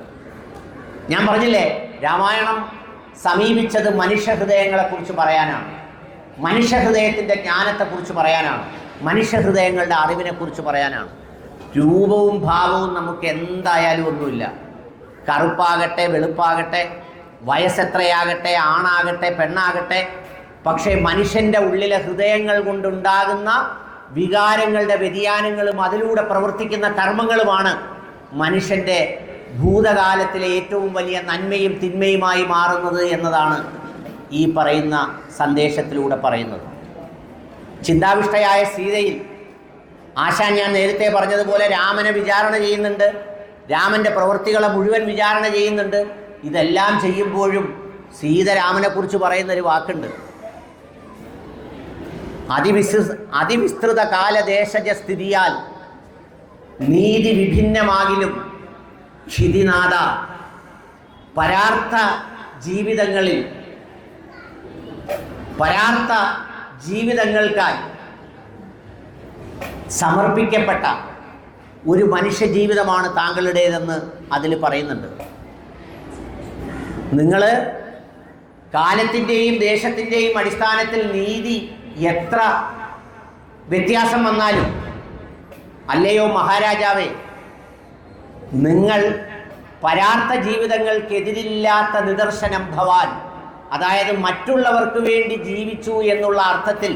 ഞാൻ പറഞ്ഞില്ലേ, രാമായണം സമീപിച്ചത് മനുഷ്യഹൃദയങ്ങളെക്കുറിച്ച് പറയാനാണ്, മനുഷ്യഹൃദയത്തിൻ്റെ ജ്ഞാനത്തെക്കുറിച്ച് പറയാനാണ്, മനുഷ്യഹൃദയങ്ങളുടെ അറിവിനെക്കുറിച്ച് പറയാനാണ്. രൂപവും ഭാവവും നമുക്ക് എന്തായാലും ഒന്നുമില്ല. കറുപ്പാകട്ടെ വെളുപ്പാകട്ടെ, വയസ്സെത്രയാകട്ടെ, ആണാകട്ടെ പെണ്ണാകട്ടെ, പക്ഷേ മനുഷ്യൻ്റെ ഉള്ളിലെ ഹൃദയങ്ങൾ കൊണ്ടുണ്ടാകുന്ന വികാരങ്ങളുടെ വ്യതിയാനങ്ങളും അതിലൂടെ പ്രവർത്തിക്കുന്ന കർമ്മങ്ങളുമാണ് മനുഷ്യൻ്റെ ഭൂതകാലത്തിലെ ഏറ്റവും വലിയ നന്മയും തിന്മയുമായി മാറുന്നത് എന്നതാണ് ഈ പറയുന്ന സന്ദേശത്തിലൂടെ പറയുന്നത്. ചിന്താവിഷ്ടയായ സീതയിൽ ആശാൻ ഞാൻ നേരത്തെ പറഞ്ഞതുപോലെ രാമനെ വിചാരണ ചെയ്യുന്നുണ്ട്, രാമൻ്റെ പ്രവൃത്തികളെ മുഴുവൻ വിചാരണ ചെയ്യുന്നുണ്ട്. ഇതെല്ലാം ചെയ്യുമ്പോഴും സീത രാമനെക്കുറിച്ച് പറയുന്നൊരു വാക്കുണ്ട്, അതിവിസ്തൃത കാലദേശജ സ്ഥിതിയാൽ നീതി വിഭിന്നമാകിലും ക്ഷിതിനാഥ പരാർത്ഥ ജീവിതങ്ങൾക്കായി സമർപ്പിക്കപ്പെട്ട ഒരു മനുഷ്യ ജീവിതമാണ് താങ്കളുടേതെന്ന് അതിൽ പറയുന്നുണ്ട്. നിങ്ങൾ കാലത്തിൻ്റെയും ദേശത്തിൻ്റെയും അടിസ്ഥാനത്തിൽ നീതി എത്ര വ്യത്യാസം വന്നാലും, അല്ലയോ മഹാരാജാവേ, നിങ്ങൾ പരാർത്ഥ ജീവിതങ്ങൾക്കെതിരില്ലാത്ത നിദർശനം ഭവാൻ, അതായത് മറ്റുള്ളവർക്ക് വേണ്ടി ജീവിച്ചു എന്നുള്ള അർത്ഥത്തിൽ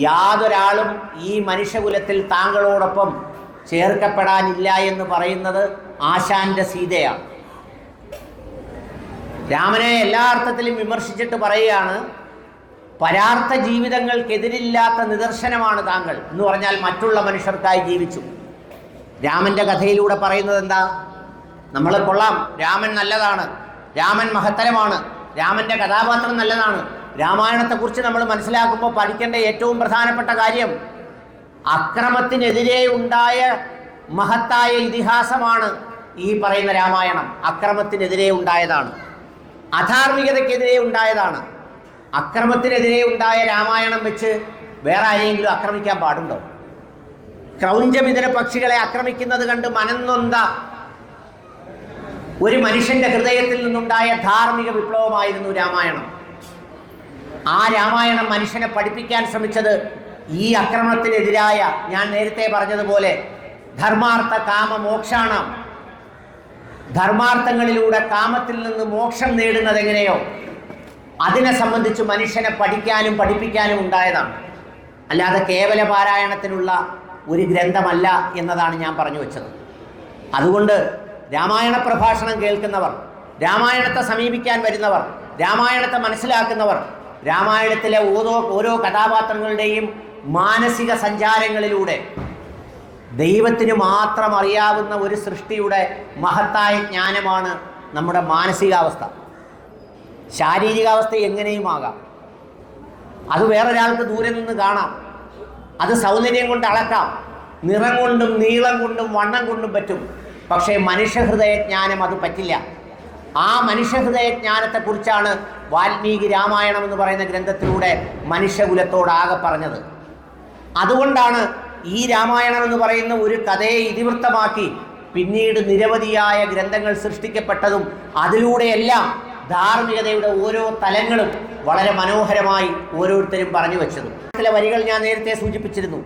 യാതൊരാളും ഈ മനുഷ്യകുലത്തിൽ താങ്കളോടൊപ്പം ചേർക്കപ്പെടാനില്ല എന്ന് പറയുന്നത് ആശാന്റെ സീതയാണ്. രാമനെ എല്ലാ അർത്ഥത്തിലും വിമർശിച്ചിട്ട് പറയുകയാണ്, പരാർത്ഥ ജീവിതങ്ങൾക്കെതിരില്ലാത്ത നിദർശനമാണ് താങ്കൾ എന്ന് പറഞ്ഞാൽ മറ്റുള്ള മനുഷ്യർക്കായി ജീവിച്ചു. രാമൻ്റെ കഥയിലൂടെ പറയുന്നത് എന്താ? നമ്മൾ കൊള്ളാം, രാമൻ നല്ലതാണ്, രാമൻ മഹത്തരമാണ്, രാമൻ്റെ കഥാപാത്രം നല്ലതാണ്. രാമായണത്തെക്കുറിച്ച് നമ്മൾ മനസ്സിലാക്കുമ്പോൾ പഠിക്കേണ്ട ഏറ്റവും പ്രധാനപ്പെട്ട കാര്യം അക്രമത്തിനെതിരെ ഉണ്ടായ മഹത്തായ ഇതിഹാസമാണ് ഈ പറയുന്ന രാമായണം. അക്രമത്തിനെതിരെ ഉണ്ടായതാണ്, അധാർമികതയ്ക്കെതിരെ ഉണ്ടായതാണ്. അക്രമത്തിനെതിരെ ഉണ്ടായ രാമായണം വെച്ച് വേറെ ആരെങ്കിലും ആക്രമിക്കാൻ പാടുണ്ടോ? ക്രൗഞ്ചമിതര പക്ഷികളെ ആക്രമിക്കുന്നത് കണ്ട് മനംനൊന്ത ഒരു മനുഷ്യന്റെ ഹൃദയത്തിൽ നിന്നുണ്ടായ ധാർമ്മിക വിപ്ലവമായിരുന്നു രാമായണം. ആ രാമായണം മനുഷ്യനെ പഠിപ്പിക്കാൻ ശ്രമിച്ചത് ഈ അക്രമത്തിനെതിരായ, ഞാൻ നേരത്തെ പറഞ്ഞതുപോലെ, ധർമാർത്ഥ കാമ മോക്ഷാണം, ധർമാർത്ഥങ്ങളിലൂടെ കാമത്തിൽ നിന്ന് മോക്ഷം നേടുന്നത് എങ്ങനെയോ അതിനെ സംബന്ധിച്ച് മനുഷ്യനെ പഠിക്കാനും പഠിപ്പിക്കാനും ഉണ്ടായതാണ്. അല്ലാതെ കേവല പാരായണത്തിനുള്ള ഒരു ഗ്രന്ഥമല്ല എന്നതാണ് ഞാൻ പറഞ്ഞു വെച്ചത്. അതുകൊണ്ട് രാമായണ പ്രഭാഷണം കേൾക്കുന്നവർ, രാമായണത്തെ സമീപിക്കാൻ വരുന്നവർ, രാമായണത്തെ മനസ്സിലാക്കുന്നവർ, രാമായണത്തിലെ ഓരോ കഥാപാത്രങ്ങളുടെയും മാനസിക സഞ്ചാരങ്ങളിലൂടെ ദൈവത്തിന് മാത്രം അറിയാവുന്ന ഒരു സൃഷ്ടിയുടെ മഹത്തായ ജ്ഞാനമാണ് നമ്മുടെ മാനസികാവസ്ഥ. ശാരീരികാവസ്ഥ എങ്ങനെയും ആകാം, അത് വേറൊരാൾക്ക് ദൂരെ നിന്ന് കാണാം, അത് സൗന്ദര്യം കൊണ്ട് അളക്കാം, നിറം കൊണ്ടും നീളം കൊണ്ടും വണ്ണം കൊണ്ടും പറ്റും. പക്ഷേ മനുഷ്യഹൃദയജ്ഞാനം അത് പറ്റില്ല. ആ മനുഷ്യഹൃദയജ്ഞാനത്തെക്കുറിച്ചാണ് വാൽമീകി രാമായണം എന്ന് പറയുന്ന ഗ്രന്ഥത്തിലൂടെ മനുഷ്യകുലത്തോടാകെ പറഞ്ഞത്. അതുകൊണ്ടാണ് ഈ രാമായണം എന്ന് പറയുന്ന ഒരു കഥയെ ഇതിവൃത്തമാക്കി പിന്നീട് നിരവധിയായ ഗ്രന്ഥങ്ങൾ സൃഷ്ടിക്കപ്പെട്ടതും അതിലൂടെയെല്ലാം ധാർമ്മികതയുടെ ഓരോ തലങ്ങളും വളരെ മനോഹരമായി ഓരോരുത്തരും പറഞ്ഞു വെച്ചതും. ചില വരികൾ ഞാൻ നേരത്തെ സൂചിപ്പിച്ചിരുന്നു.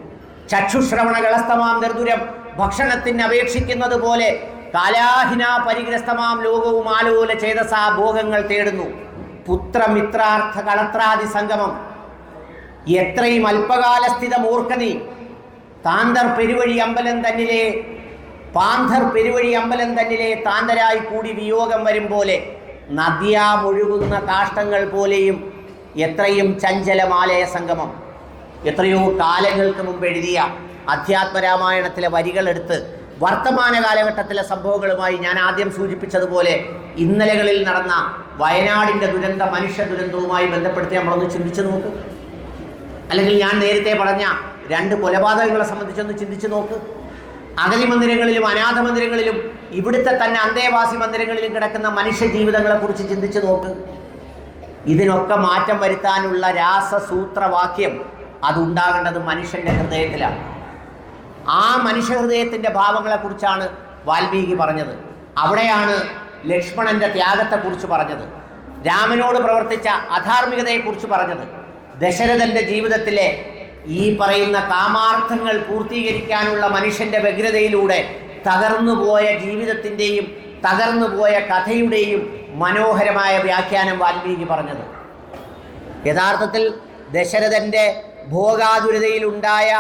ചക്ഷുശ്രവണ കളസ്തമാം നിർദുരം ഭക്ഷണത്തിന് അപേക്ഷിക്കുന്നത് പോലെ കാലാഹിന പരിഗ്രസ്തമാം ലോകവും ആലോല ചേതസാ ഭോഗങ്ങൾ തേടുന്നു. പുത്രമിത്രാർത്ഥ കളത്രാദി സംഗമം എത്രയും അല്പകാലസ്ഥിത മൂർഖനീ താന്തർ പെരുവഴി അമ്പലം തന്നിലെ പാന്തർ പെരുവഴി അമ്പലം തന്നിലെ താന്തരായി കൂടി വിയോഗം വരും പോലെ നദ്യാമൊഴുകുന്ന കാഷ്ടങ്ങൾ പോലെയും എത്രയും ചഞ്ചലമാലയ സംഗമം. എത്രയോ കാലങ്ങൾക്ക് മുമ്പ് എഴുതിയ അധ്യാത്മരാമായണത്തിലെ വരികളെടുത്ത് വർത്തമാന കാലഘട്ടത്തിലെ സംഭവങ്ങളുമായി ഞാൻ ആദ്യം സൂചിപ്പിച്ചതുപോലെ ഇന്നലകളിൽ നടന്ന വയനാടിൻ്റെ ദുരന്ത മനുഷ്യ ദുരന്തവുമായി ബന്ധപ്പെടുത്തി നമ്മളൊന്ന് ചിന്തിച്ചു നോക്ക്. അല്ലെങ്കിൽ ഞാൻ നേരത്തെ പറഞ്ഞ 2 കൊലപാതകങ്ങളെ സംബന്ധിച്ചൊന്ന് ചിന്തിച്ചു നോക്ക്. അഗതി മന്ദിരങ്ങളിലും അനാഥ മന്ദിരങ്ങളിലും ഇവിടുത്തെ തന്നെ അന്തേവാസി മന്ദിരങ്ങളിലും കിടക്കുന്ന മനുഷ്യ ജീവിതങ്ങളെക്കുറിച്ച് ചിന്തിച്ചു നോക്ക്. ഇതിനൊക്കെ മാറ്റം വരുത്താനുള്ള രാസസൂത്രവാക്യം അതുണ്ടാകേണ്ടത് മനുഷ്യൻ്റെ ഹൃദയത്തിലാണ്. ആ മനുഷ്യഹൃദയത്തിൻ്റെ ഭാവങ്ങളെക്കുറിച്ചാണ് വാൽമീകി പറഞ്ഞത്. അവിടെയാണ് ലക്ഷ്മണൻ്റെ ത്യാഗത്തെക്കുറിച്ച് പറഞ്ഞത്, രാമനോട് പ്രവർത്തിച്ച അധാർമികതയെക്കുറിച്ച് പറഞ്ഞത്, ദശരഥൻ്റെ ജീവിതത്തിലെ ഈ പറയുന്ന കാമാർത്ഥങ്ങൾ പൂർത്തീകരിക്കാനുള്ള മനുഷ്യൻ്റെ വ്യഗ്രതയിലൂടെ തകർന്നുപോയ ജീവിതത്തിൻ്റെയും തകർന്നുപോയ കഥയുടെയും മനോഹരമായ വ്യാഖ്യാനം വാൽമീകി പറഞ്ഞത്. യഥാർത്ഥത്തിൽ ദശരഥൻ്റെ ഭോഗാതുരതയിലുണ്ടായ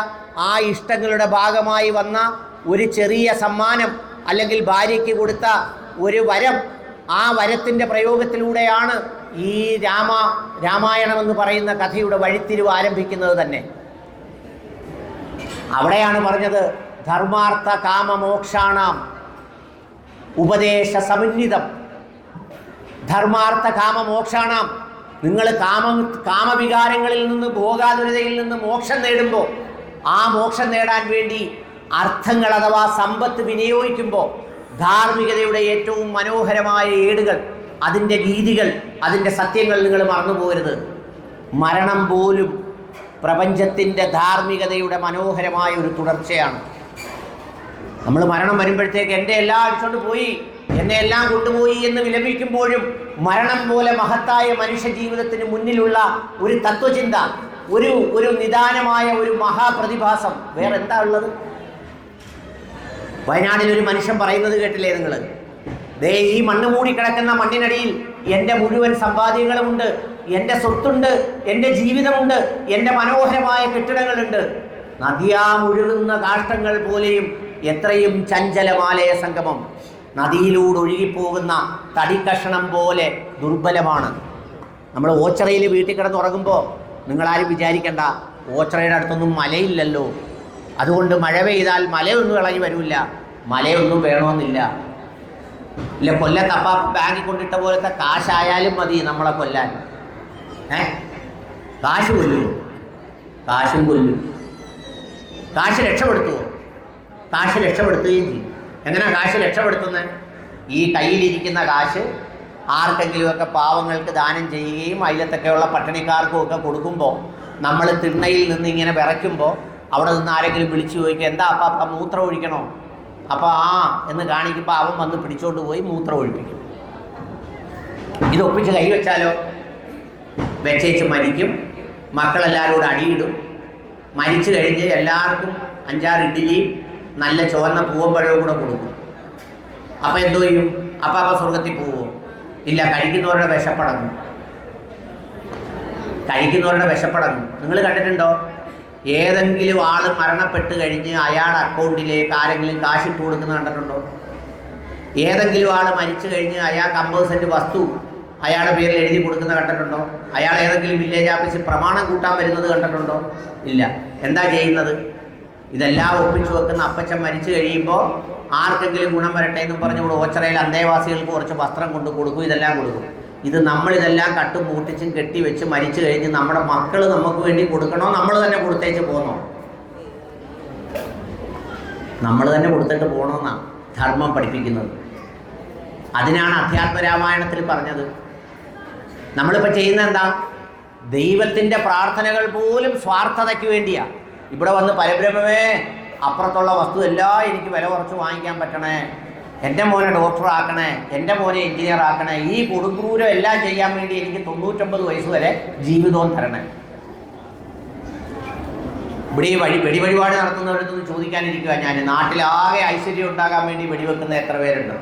ആ ഇഷ്ടങ്ങളുടെ ഭാഗമായി വന്ന ഒരു ചെറിയ സമ്മാനം അല്ലെങ്കിൽ ഭാര്യയ്ക്ക് കൊടുത്ത ഒരു വരം, ആ വരത്തിൻ്റെ പ്രയോഗത്തിലൂടെയാണ് ഈ രാമായണം എന്ന് പറയുന്ന കഥയുടെ വഴിത്തിരിവ് ആരംഭിക്കുന്നത് തന്നെ. അവിടെയാണ് പറഞ്ഞത് ധർമാർത്ഥ കാമമോക്ഷാണാം ഉപദേശ സമന്വിതം. ധർമാർത്ഥ കാമമോക്ഷാണാം, നിങ്ങൾ കാമവികാരങ്ങളിൽ നിന്ന് ഭോഗാതുരതയിൽ നിന്ന് മോക്ഷം നേടുമ്പോൾ, ആ മോക്ഷം നേടാൻ വേണ്ടി അർത്ഥങ്ങൾ അഥവാ സമ്പത്ത് വിനിയോഗിക്കുമ്പോൾ ധാർമ്മികതയുടെ ഏറ്റവും മനോഹരമായ ഏടുകൾ, അതിൻ്റെ ഗീതികൾ, അതിൻ്റെ സത്യങ്ങൾ നിങ്ങൾ മറന്നു പോകരുത്. മരണം പോലും പ്രപഞ്ചത്തിൻ്റെ ധാർമ്മികതയുടെ മനോഹരമായ ഒരു തുടർച്ചയാണ്. നമ്മൾ മരണം വരുമ്പോഴത്തേക്ക് എൻ്റെ എല്ലാം അടിച്ചുകൊണ്ട് പോയി, എന്നെ എല്ലാം കൊണ്ടുപോയി എന്ന് വിലപിക്കുമ്പോഴും മരണം പോലെ മഹത്തായ മനുഷ്യ ജീവിതത്തിന് മുന്നിലുള്ള ഒരു തത്വചിന്ത, ഒരു നിദാനമായ ഒരു മഹാപ്രതിഭാസം വേറെ എന്താ ഉള്ളത്? വയനാടിലൊരു മനുഷ്യൻ പറയുന്നത് കേട്ടില്ലേ നിങ്ങൾ? ദേ ഈ മണ്ണ് മൂടിക്കിടക്കുന്ന മണ്ണിനടിയിൽ എൻ്റെ മുഴുവൻ സമ്പാദ്യങ്ങളുമുണ്ട്, എൻ്റെ സ്വത്തുണ്ട്, എൻ്റെ ജീവിതമുണ്ട്, എൻ്റെ മനോഹരമായ കെട്ടിടങ്ങളുണ്ട്. നദിയാമൊഴുകുന്ന കാഷ്ടങ്ങൾ പോലെയും എത്രയും ചഞ്ചലമാലയ സംഗമം. നദിയിലൂടെ ഒഴുകിപ്പോകുന്ന തടിക്കഷണം പോലെ ദുർബലമാണ്. നമ്മൾ ഓച്ചറയിൽ വീട്ടിൽ കിടന്നുറങ്ങുമ്പോൾ നിങ്ങളാരും വിചാരിക്കേണ്ട, ഓച്ചറയുടെ അടുത്തൊന്നും മലയില്ലല്ലോ, അതുകൊണ്ട് മഴ പെയ്താൽ മലയൊന്നും ഇളകി വരില്ല. മലയൊന്നും വേണമെന്നില്ല. ഇല്ല, കൊല്ലത്തപ്പ ബാങ്കിൽ കൊണ്ടിട്ട പോലത്തെ കാശായാലും മതി നമ്മളെ കൊല്ലാൻ. കാശ് കൊല്ലുമോ? കാശും കൊല്ലും. കാശ് രക്ഷപ്പെടുത്തുമോ? കാശ് രക്ഷപ്പെടുത്തുകയും ചെയ്യും. എങ്ങനെയാണ് കാശ് രക്ഷപ്പെടുത്തുന്നത്? ഈ കയ്യിലിരിക്കുന്ന കാശ് ആർക്കെങ്കിലുമൊക്കെ പാവങ്ങൾക്ക് ദാനം ചെയ്യുകയും അതിലത്തൊക്കെയുള്ള പട്ടിണിക്കാർക്കും ഒക്കെ കൊടുക്കുമ്പോൾ നമ്മൾ തിണ്ണയിൽ നിന്ന് ഇങ്ങനെ വിറയ്ക്കുമ്പോൾ അവിടെ നിന്ന് ആരെങ്കിലും വിളിച്ചു ചോദിക്കുക, എന്താ അപ്പം മൂത്രം ഒഴിക്കണോ? അപ്പോൾ ആ എന്ന് കാണിക്കുമ്പോൾ അവൻ വന്ന് പിടിച്ചോണ്ട് പോയി മൂത്രം ഒഴിപ്പിക്കും. ഇതൊപ്പിച്ച് കൈ വെച്ചാലോ? വെച്ചേച്ച് മരിക്കും. മക്കളെല്ലാവരും കൂടെ അടിയിടും. മരിച്ചു കഴിഞ്ഞ് എല്ലാവർക്കും 5-6 ഇഡ്ഡലിയും നല്ല ചുവന്ന പൂവമ്പഴവും കൂടെ കൊടുക്കും. അപ്പം എന്തോ ചെയ്യും? അപ്പം സ്വർഗത്തിൽ പോവുമോ? ഇല്ല. കഴിക്കുന്നവരുടെ വിശപ്പടങ്ങും. കഴിക്കുന്നവരുടെ വിശപ്പടങ്ങും. നിങ്ങൾ കണ്ടിട്ടുണ്ടോ? ഏതെങ്കിലും ആൾ മരണപ്പെട്ട് കഴിഞ്ഞ് അയാളുടെ അക്കൗണ്ടിലേക്ക് ആരെങ്കിലും കാശിട്ട് കൊടുക്കുന്നത് കണ്ടിട്ടുണ്ടോ? ഏതെങ്കിലും ആൾ മരിച്ചു കഴിഞ്ഞ് അയാൾക്ക് 50 സെൻറ്റ് വസ്തു അയാളുടെ പേരിൽ എഴുതി കൊടുക്കുന്നത് കണ്ടിട്ടുണ്ടോ? അയാൾ ഏതെങ്കിലും വില്ലേജ് ഓഫീസിൽ പ്രമാണം കൂട്ടാൻ വരുന്നത് കണ്ടിട്ടുണ്ടോ? ഇല്ല. എന്താ ചെയ്യുന്നത്? ഇതെല്ലാം ഒപ്പിച്ചു വെക്കുന്ന അപ്പച്ചൻ മരിച്ചു കഴിയുമ്പോൾ ആർക്കെങ്കിലും ഗുണം വരട്ടെ എന്നും പറഞ്ഞുകൊണ്ട് ഓച്ചറയിൽ അന്തേവാസികൾക്ക് കുറച്ച് വസ്ത്രം കൊണ്ട് കൊടുക്കും, ഇതെല്ലാം കൊടുക്കും. ഇത് നമ്മളിതെല്ലാം കട്ടും മൂട്ടിച്ചും കെട്ടിവെച്ച് മരിച്ചു കഴിഞ്ഞ് നമ്മുടെ മക്കൾ നമുക്ക് വേണ്ടി കൊടുക്കണോ, നമ്മൾ തന്നെ കൊടുത്തേച്ച് പോകണോ? നമ്മൾ തന്നെ കൊടുത്തിട്ട് പോകണമെന്നാണ് ധർമ്മം പഠിപ്പിക്കുന്നത്. അതിനാണ് അധ്യാത്മരാമായണത്തിൽ പറഞ്ഞത്. നമ്മളിപ്പോൾ ചെയ്യുന്നത് എന്താ? ദൈവത്തിൻ്റെ പ്രാർത്ഥനകൾ പോലും സ്വാർത്ഥതയ്ക്ക് വേണ്ടിയാണ്. ഇവിടെ വന്ന് പരബ്രഹ്മമേ അപ്പുറത്തുള്ള വസ്തു എല്ലാം എനിക്ക് വില കുറച്ച് വാങ്ങിക്കാൻ പറ്റണേ, എൻ്റെ മോനെ ഡോക്ടറാക്കണേ, എൻ്റെ മോനെ എഞ്ചിനീയർ ആക്കണേ, ഈ കൊടുക്രൂരം എല്ലാം ചെയ്യാൻ വേണ്ടി എനിക്ക് 99 വയസ്സ് വരെ ജീവിതവും തരണേ. ഇവിടെ ഈ വെടിവഴിപാട് നടത്തുന്നവരടുത്ത് ചോദിക്കാനിരിക്കുക ഞാൻ, നാട്ടിലാകെ ഐശ്വര്യം ഉണ്ടാകാൻ വേണ്ടി വെടിവെക്കുന്ന എത്ര പേരുണ്ട്?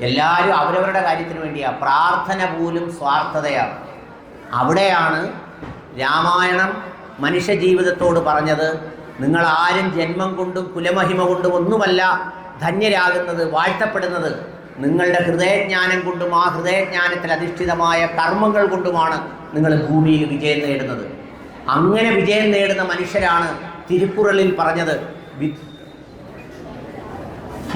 എല്ലാവരും അവരവരുടെ കാര്യത്തിന് വേണ്ടിയാണ്. പ്രാർത്ഥന പോലും സ്വാർത്ഥതയാണ്. അവിടെയാണ് രാമായണം മനുഷ്യ ജീവിതത്തോട് പറഞ്ഞത്, നിങ്ങളാരും ജന്മം കൊണ്ടും കുലമഹിമ കൊണ്ടും ഒന്നുമല്ല ധന്യരാകുന്നത്, വാഴ്ത്തപ്പെടുന്നത്. നിങ്ങളുടെ ഹൃദയജ്ഞാനം കൊണ്ടും ആ ഹൃദയജ്ഞാനത്തിൽ അധിഷ്ഠിതമായ കർമ്മങ്ങൾ കൊണ്ടുമാണ് നിങ്ങൾ ഭൂമിയിൽ വിജയം നേടുന്നത്. അങ്ങനെ വിജയം നേടുന്ന മനുഷ്യരാണ് തിരുക്കുറളിൽ പറഞ്ഞത്,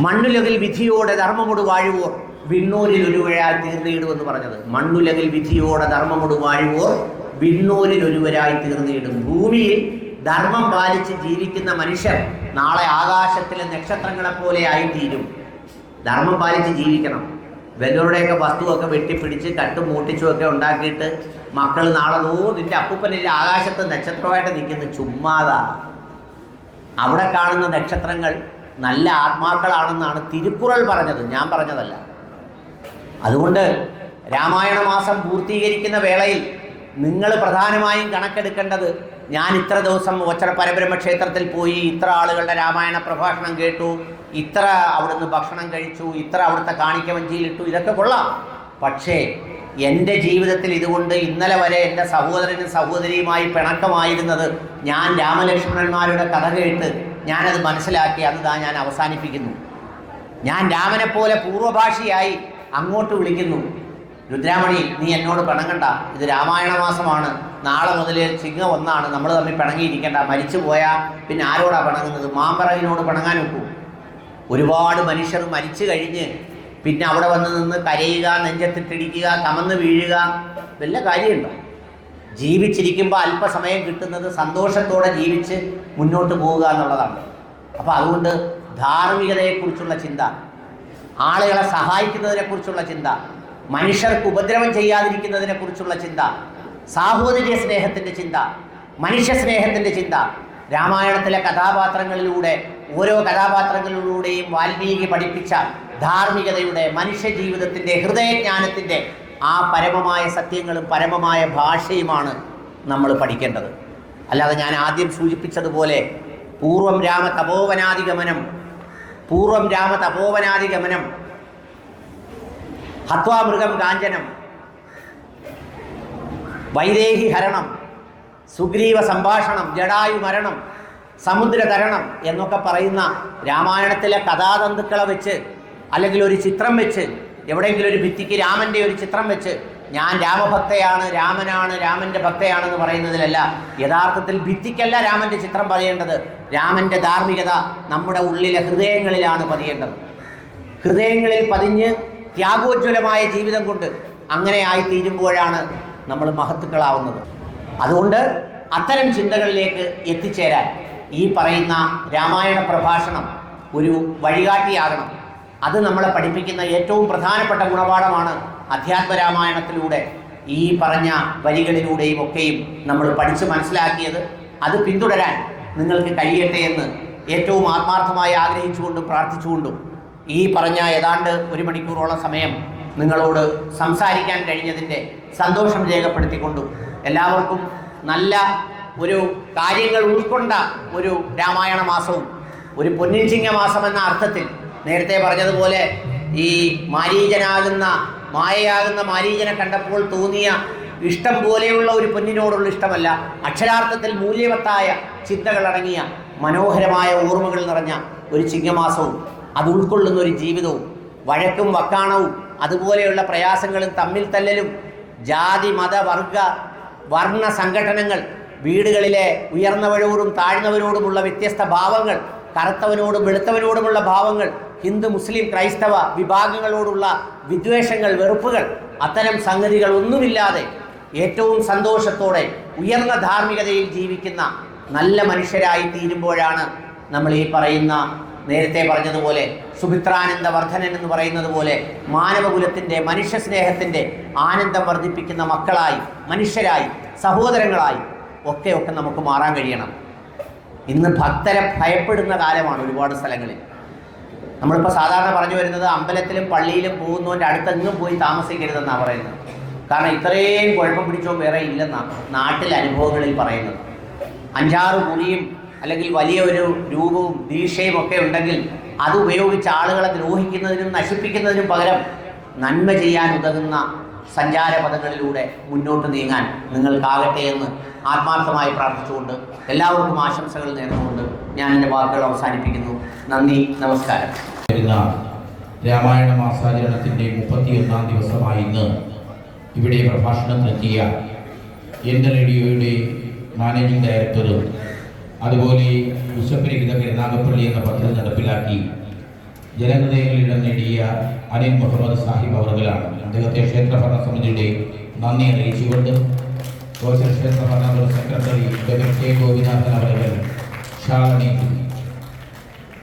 മണ്ണുലകിൽ വിധിയോടെ ധർമ്മമോട് വാഴുവോർ വിണ്ണൂരിൽ ഒരുവരായി തീർന്നിടുമെന്ന് പറഞ്ഞത്. മണ്ണുലകിൽ വിധിയോടെ ധർമ്മമോട് വാഴുവോർ വിണ്ണൂരിൽ ഒരുവരായി തീർന്നിടും. ഭൂമിയിൽ ധർമ്മം പാലിച്ച് ജീവിക്കുന്ന മനുഷ്യർ നാളെ ആകാശത്തിലെ നക്ഷത്രങ്ങളെപ്പോലെ ആയിത്തീരും. ധർമ്മം പാലിച്ച് ജീവിക്കണം. വെല്ലവരുടെയൊക്കെ വസ്തുവൊക്കെ വെട്ടിപ്പിടിച്ച് കട്ടും മൂട്ടിച്ചുമൊക്കെ ഉണ്ടാക്കിയിട്ട് മക്കൾ നാളെ നിന്റെ അപ്പൂപ്പനില്ല ആകാശത്ത് നക്ഷത്രമായിട്ട് നിൽക്കുന്ന ചുമ്മാതാ. അവിടെ കാണുന്ന നക്ഷത്രങ്ങൾ നല്ല ആത്മാക്കളാണെന്നാണ് തിരുക്കുറൾ പറഞ്ഞത്, ഞാൻ പറഞ്ഞതല്ല. അതുകൊണ്ട് രാമായണ മാസം പൂർത്തീകരിക്കുന്ന വേളയിൽ നിങ്ങൾ പ്രധാനമായും കണക്കെടുക്കേണ്ടത്, ഞാൻ ഇത്ര ദിവസം ഓച്ചറ പരബ്രഹ്മക്ഷേത്രത്തിൽ പോയി, ഇത്ര ആളുകളുടെ രാമായണ പ്രഭാഷണം കേട്ടു, ഇത്ര അവിടുന്ന് ഭക്ഷണം കഴിച്ചു, ഇത്ര അവിടുത്തെ കാണിക്ക വഞ്ചിയിലിട്ടു, ഇതൊക്കെ കൊള്ളാം. പക്ഷേ എൻ്റെ ജീവിതത്തിൽ ഇതുകൊണ്ട് ഇന്നലെ വരെ എൻ്റെ സഹോദരനും സഹോദരിയുമായി പിണക്കമായിരുന്നത് ഞാൻ രാമലക്ഷ്മണന്മാരുടെ കഥ കേട്ട് ഞാനത് മനസ്സിലാക്കി. അത് ഞാൻ അവസാനിപ്പിക്കുന്നു. ഞാൻ രാമനെപ്പോലെ പൂർവഭാഷിയായി അങ്ങോട്ട് വിളിക്കുന്നു, രുദ്രാമണി നീ എന്നോട് പിണങ്ങണ്ട, ഇത് രാമായണ മാസമാണ്, നാളെ മുതൽ ചിങ്ങം 1 നമ്മൾ തമ്മിൽ പിണങ്ങിയിരിക്കേണ്ട. മരിച്ചു പോയാൽ പിന്നെ ആരോടാ പിണങ്ങുന്നത്? മാമ്പറകിനോട് പിണങ്ങാൻ ഒക്കൂ? ഒരുപാട് മനുഷ്യർ മരിച്ചു കഴിഞ്ഞ് പിന്നെ അവിടെ വന്ന് നിന്ന് കരയുക, നെഞ്ചത്തിട്ടിടിക്കുക, കമന്ന് വീഴുക, വല്ല കാര്യമുണ്ടോ? ജീവിച്ചിരിക്കുമ്പോൾ അല്പസമയം കിട്ടുന്നത് സന്തോഷത്തോടെ ജീവിച്ച് മുന്നോട്ട് പോവുക എന്നുള്ളതാണ്. അപ്പോൾ അതുകൊണ്ട് ധാർമ്മികതയെക്കുറിച്ചുള്ള ചിന്ത, ആളുകളെ സഹായിക്കുന്നതിനെക്കുറിച്ചുള്ള ചിന്ത, മനുഷ്യർക്ക് ഉപദ്രവം ചെയ്യാതിരിക്കുന്നതിനെക്കുറിച്ചുള്ള ചിന്ത, സാഹോദര്യ സ്നേഹത്തിൻ്റെ ചിന്ത, മനുഷ്യ സ്നേഹത്തിൻ്റെ ചിന്ത രാമായണത്തിലെ കഥാപാത്രങ്ങളിലൂടെ, ഓരോ കഥാപാത്രങ്ങളിലൂടെയും വാൽമീകി പഠിപ്പിച്ച ധാർമ്മികതയുടെ, മനുഷ്യ ജീവിതത്തിൻ്റെ, ഹൃദയജ്ഞാനത്തിൻ്റെ ആ പരമമായ സത്യങ്ങളും പരമമായ ഭാഷയുമാണ് നമ്മൾ പഠിക്കേണ്ടത്. അല്ലാതെ ഞാൻ ആദ്യം സൂചിപ്പിച്ചതുപോലെ പൂർവം രാമ തപോവനാദിഗമനം ഹത്വാമൃഗം കാഞ്ചനം, വൈദേഹി ഹരണം, സുഗ്രീവ സംഭാഷണം, ജടായു മരണം, സമുദ്രതരണം എന്നൊക്കെ പറയുന്ന രാമായണത്തിലെ കഥാതന്തുക്കളെ വെച്ച്, അല്ലെങ്കിൽ ഒരു ചിത്രം വെച്ച്, എവിടെയെങ്കിലും ഒരു ഭിത്തിക്ക് രാമൻ്റെ ഒരു ചിത്രം വെച്ച് ഞാൻ രാമഭക്തയാണ്, രാമനാണ്, രാമൻ്റെ ഭക്തയാണെന്ന് പറയുന്നതിലല്ല. യഥാർത്ഥത്തിൽ ഭിത്തിക്കല്ല രാമൻ്റെ ചിത്രം പതിയേണ്ടത്. രാമൻ്റെ ധാർമ്മികത നമ്മുടെ ഉള്ളിലെ ഹൃദയങ്ങളിലാണ് പതിയേണ്ടത്. ഹൃദയങ്ങളിൽ പതിഞ്ഞ് ത്യാഗോജ്വലമായ ജീവിതം കൊണ്ട് അങ്ങനെ ആയിത്തീരുമ്പോഴാണ് നമ്മൾ മഹത്തുക്കളാവുന്നത്. അതുകൊണ്ട് അത്തരം ചിന്തകളിലേക്ക് എത്തിച്ചേരാൻ ഈ പറയുന്ന രാമായണ പ്രഭാഷണം ഒരു വഴികാട്ടിയാകണം. അത് നമ്മളെ പഠിപ്പിക്കുന്ന ഏറ്റവും പ്രധാനപ്പെട്ട ഗുണപാഠമാണ്. അധ്യാത്മരാമായണത്തിലൂടെ ഈ പറഞ്ഞ വരികളിലൂടെയും ഒക്കെയും നമ്മൾ പഠിച്ച് മനസ്സിലാക്കിയത്. അത് പിന്തുടരാൻ നിങ്ങൾക്ക് കഴിയട്ടെ എന്ന് ഏറ്റവും ആത്മാർത്ഥമായി ആഗ്രഹിച്ചുകൊണ്ടും പ്രാർത്ഥിച്ചുകൊണ്ടും ഈ പറഞ്ഞ ഏതാണ്ട് 1 മണിക്കൂറോളം സമയം നിങ്ങളോട് സംസാരിക്കാൻ കഴിഞ്ഞതിൻ്റെ സന്തോഷം രേഖപ്പെടുത്തിക്കൊണ്ടും എല്ലാവർക്കും നല്ല ഒരു കാര്യങ്ങൾ ഉൾക്കൊണ്ട ഒരു രാമായണ മാസവും ഒരു പൊന്നിൻ ചിങ്ങ മാസം എന്ന അർത്ഥത്തിൽ നേരത്തെ പറഞ്ഞതുപോലെ ഈ മാരീചനാകുന്ന മായയാകുന്ന മാരീചനെ കണ്ടപ്പോൾ തോന്നിയ ഇഷ്ടം പോലെയുള്ള ഒരു പൊന്നിനോടുള്ള ഇഷ്ടമല്ല, അക്ഷരാർത്ഥത്തിൽ മൂല്യവത്തായ ചിന്തകളടങ്ങിയ മനോഹരമായ ഓർമ്മകൾ നിറഞ്ഞ ഒരു ചിങ്ങമാസവും അത് ഉൾക്കൊള്ളുന്ന ഒരു ജീവിതവും വഴക്കും വക്കാണവും അതുപോലെയുള്ള പ്രയാസങ്ങളും തമ്മിൽ തല്ലലും ജാതി മത വർണ്ണ സംഘടനകൾ, വീടുകളിലെ ഉയർന്നവരോടും താഴ്ന്നവരോടുമുള്ള വ്യത്യസ്ത ഭാവങ്ങൾ, കറുത്തവനോടും വെളുത്തവനോടുമുള്ള ഭാവങ്ങൾ, ഹിന്ദു മുസ്ലിം ക്രൈസ്തവ വിഭാഗങ്ങളോടുള്ള വിദ്വേഷങ്ങൾ, വെറുപ്പുകൾ, അത്തരം സംഗതികൾ ഒന്നുമില്ലാതെ ഏറ്റവും സന്തോഷത്തോടെ ഉയർന്ന ധാർമ്മികതയിൽ ജീവിക്കുന്ന നല്ല മനുഷ്യരായി തീരുമ്പോഴാണ് നമ്മൾ ഈ പറയുന്ന നേരത്തെ പറഞ്ഞതുപോലെ സുമിത്രാനന്ദ വർദ്ധനൻ എന്ന് പറയുന്നത് പോലെ മാനവകുലത്തിൻ്റെ മനുഷ്യസ്നേഹത്തിൻ്റെ ആനന്ദം വർദ്ധിപ്പിക്കുന്ന മക്കളായി, മനുഷ്യരായി, സഹോദരങ്ങളായി ഒക്കെ നമുക്ക് മാറാൻ കഴിയണം. ഇന്ന് ഭക്തരെ ഭയപ്പെടുന്ന കാലമാണ് ഒരുപാട് സ്ഥലങ്ങളിൽ. നമ്മളിപ്പോൾ സാധാരണ പറഞ്ഞു വരുന്നത് അമ്പലത്തിലും പള്ളിയിലും പോകുന്നവൻ്റെ അടുത്തെങ്ങും പോയി താമസിക്കരുതെന്നാണ് പറയുന്നത്. കാരണം ഇത്രയും കുഴപ്പം പിടിച്ചോ വേറെ ഇല്ലെന്നാണ് നാട്ടിലെ അനുഭവങ്ങളിൽ പറയുന്നത്. 5-6 മുറിയും അല്ലെങ്കിൽ വലിയ ഒരു രൂപവും ദീക്ഷയും ഒക്കെ ഉണ്ടെങ്കിൽ അത് ഉപയോഗിച്ച് ആളുകളെ ദ്രോഹിക്കുന്നതിനും നശിപ്പിക്കുന്നതിനും പകരം നന്മ ചെയ്യാൻ ഉതകുന്ന സഞ്ചാരപഥങ്ങളിലൂടെ മുന്നോട്ട് നീങ്ങാൻ നിങ്ങൾക്കാകട്ടെ എന്ന് ആത്മാർത്ഥമായി പ്രാർത്ഥിച്ചുകൊണ്ട് എല്ലാവർക്കും ആശംസകൾ നേർന്നുകൊണ്ട് ഞാൻ എൻ്റെ വാക്കുകൾ അവസാനിപ്പിക്കുന്നു. നന്ദി, നമസ്കാരം. രാമായണ മാസാചരണത്തിൻ്റെ 31-ാം ദിവസമായി ഇന്ന് ഇവിടെ പ്രഭാഷണത്തിനെത്തിയ എൻ്റെ റേഡിയോയുടെ മാനേജിംഗ് ഡയറക്ടറും അതുപോലെ വിശ്വപരിഹിത കരുനാഗപ്പള്ളി എന്ന പദ്ധതി നടപ്പിലാക്കി ജനഹൃദയങ്ങളിൽ ഇടം നേടിയ അനിൽ മുഹമ്മദ് സാഹിബ് അവറുകളാണ്. അദ്ദേഹത്തെ ക്ഷേത്രഭരണ സമിതിയുടെ നന്ദി അറിയിച്ചുകൊണ്ട് ഗോചര ക്ഷേത്രഭരണ സെക്രട്ടറി കെ ഗോപിനാഥൻ അവറുകൾ ഷാൾ അണിയിക്കുന്നു.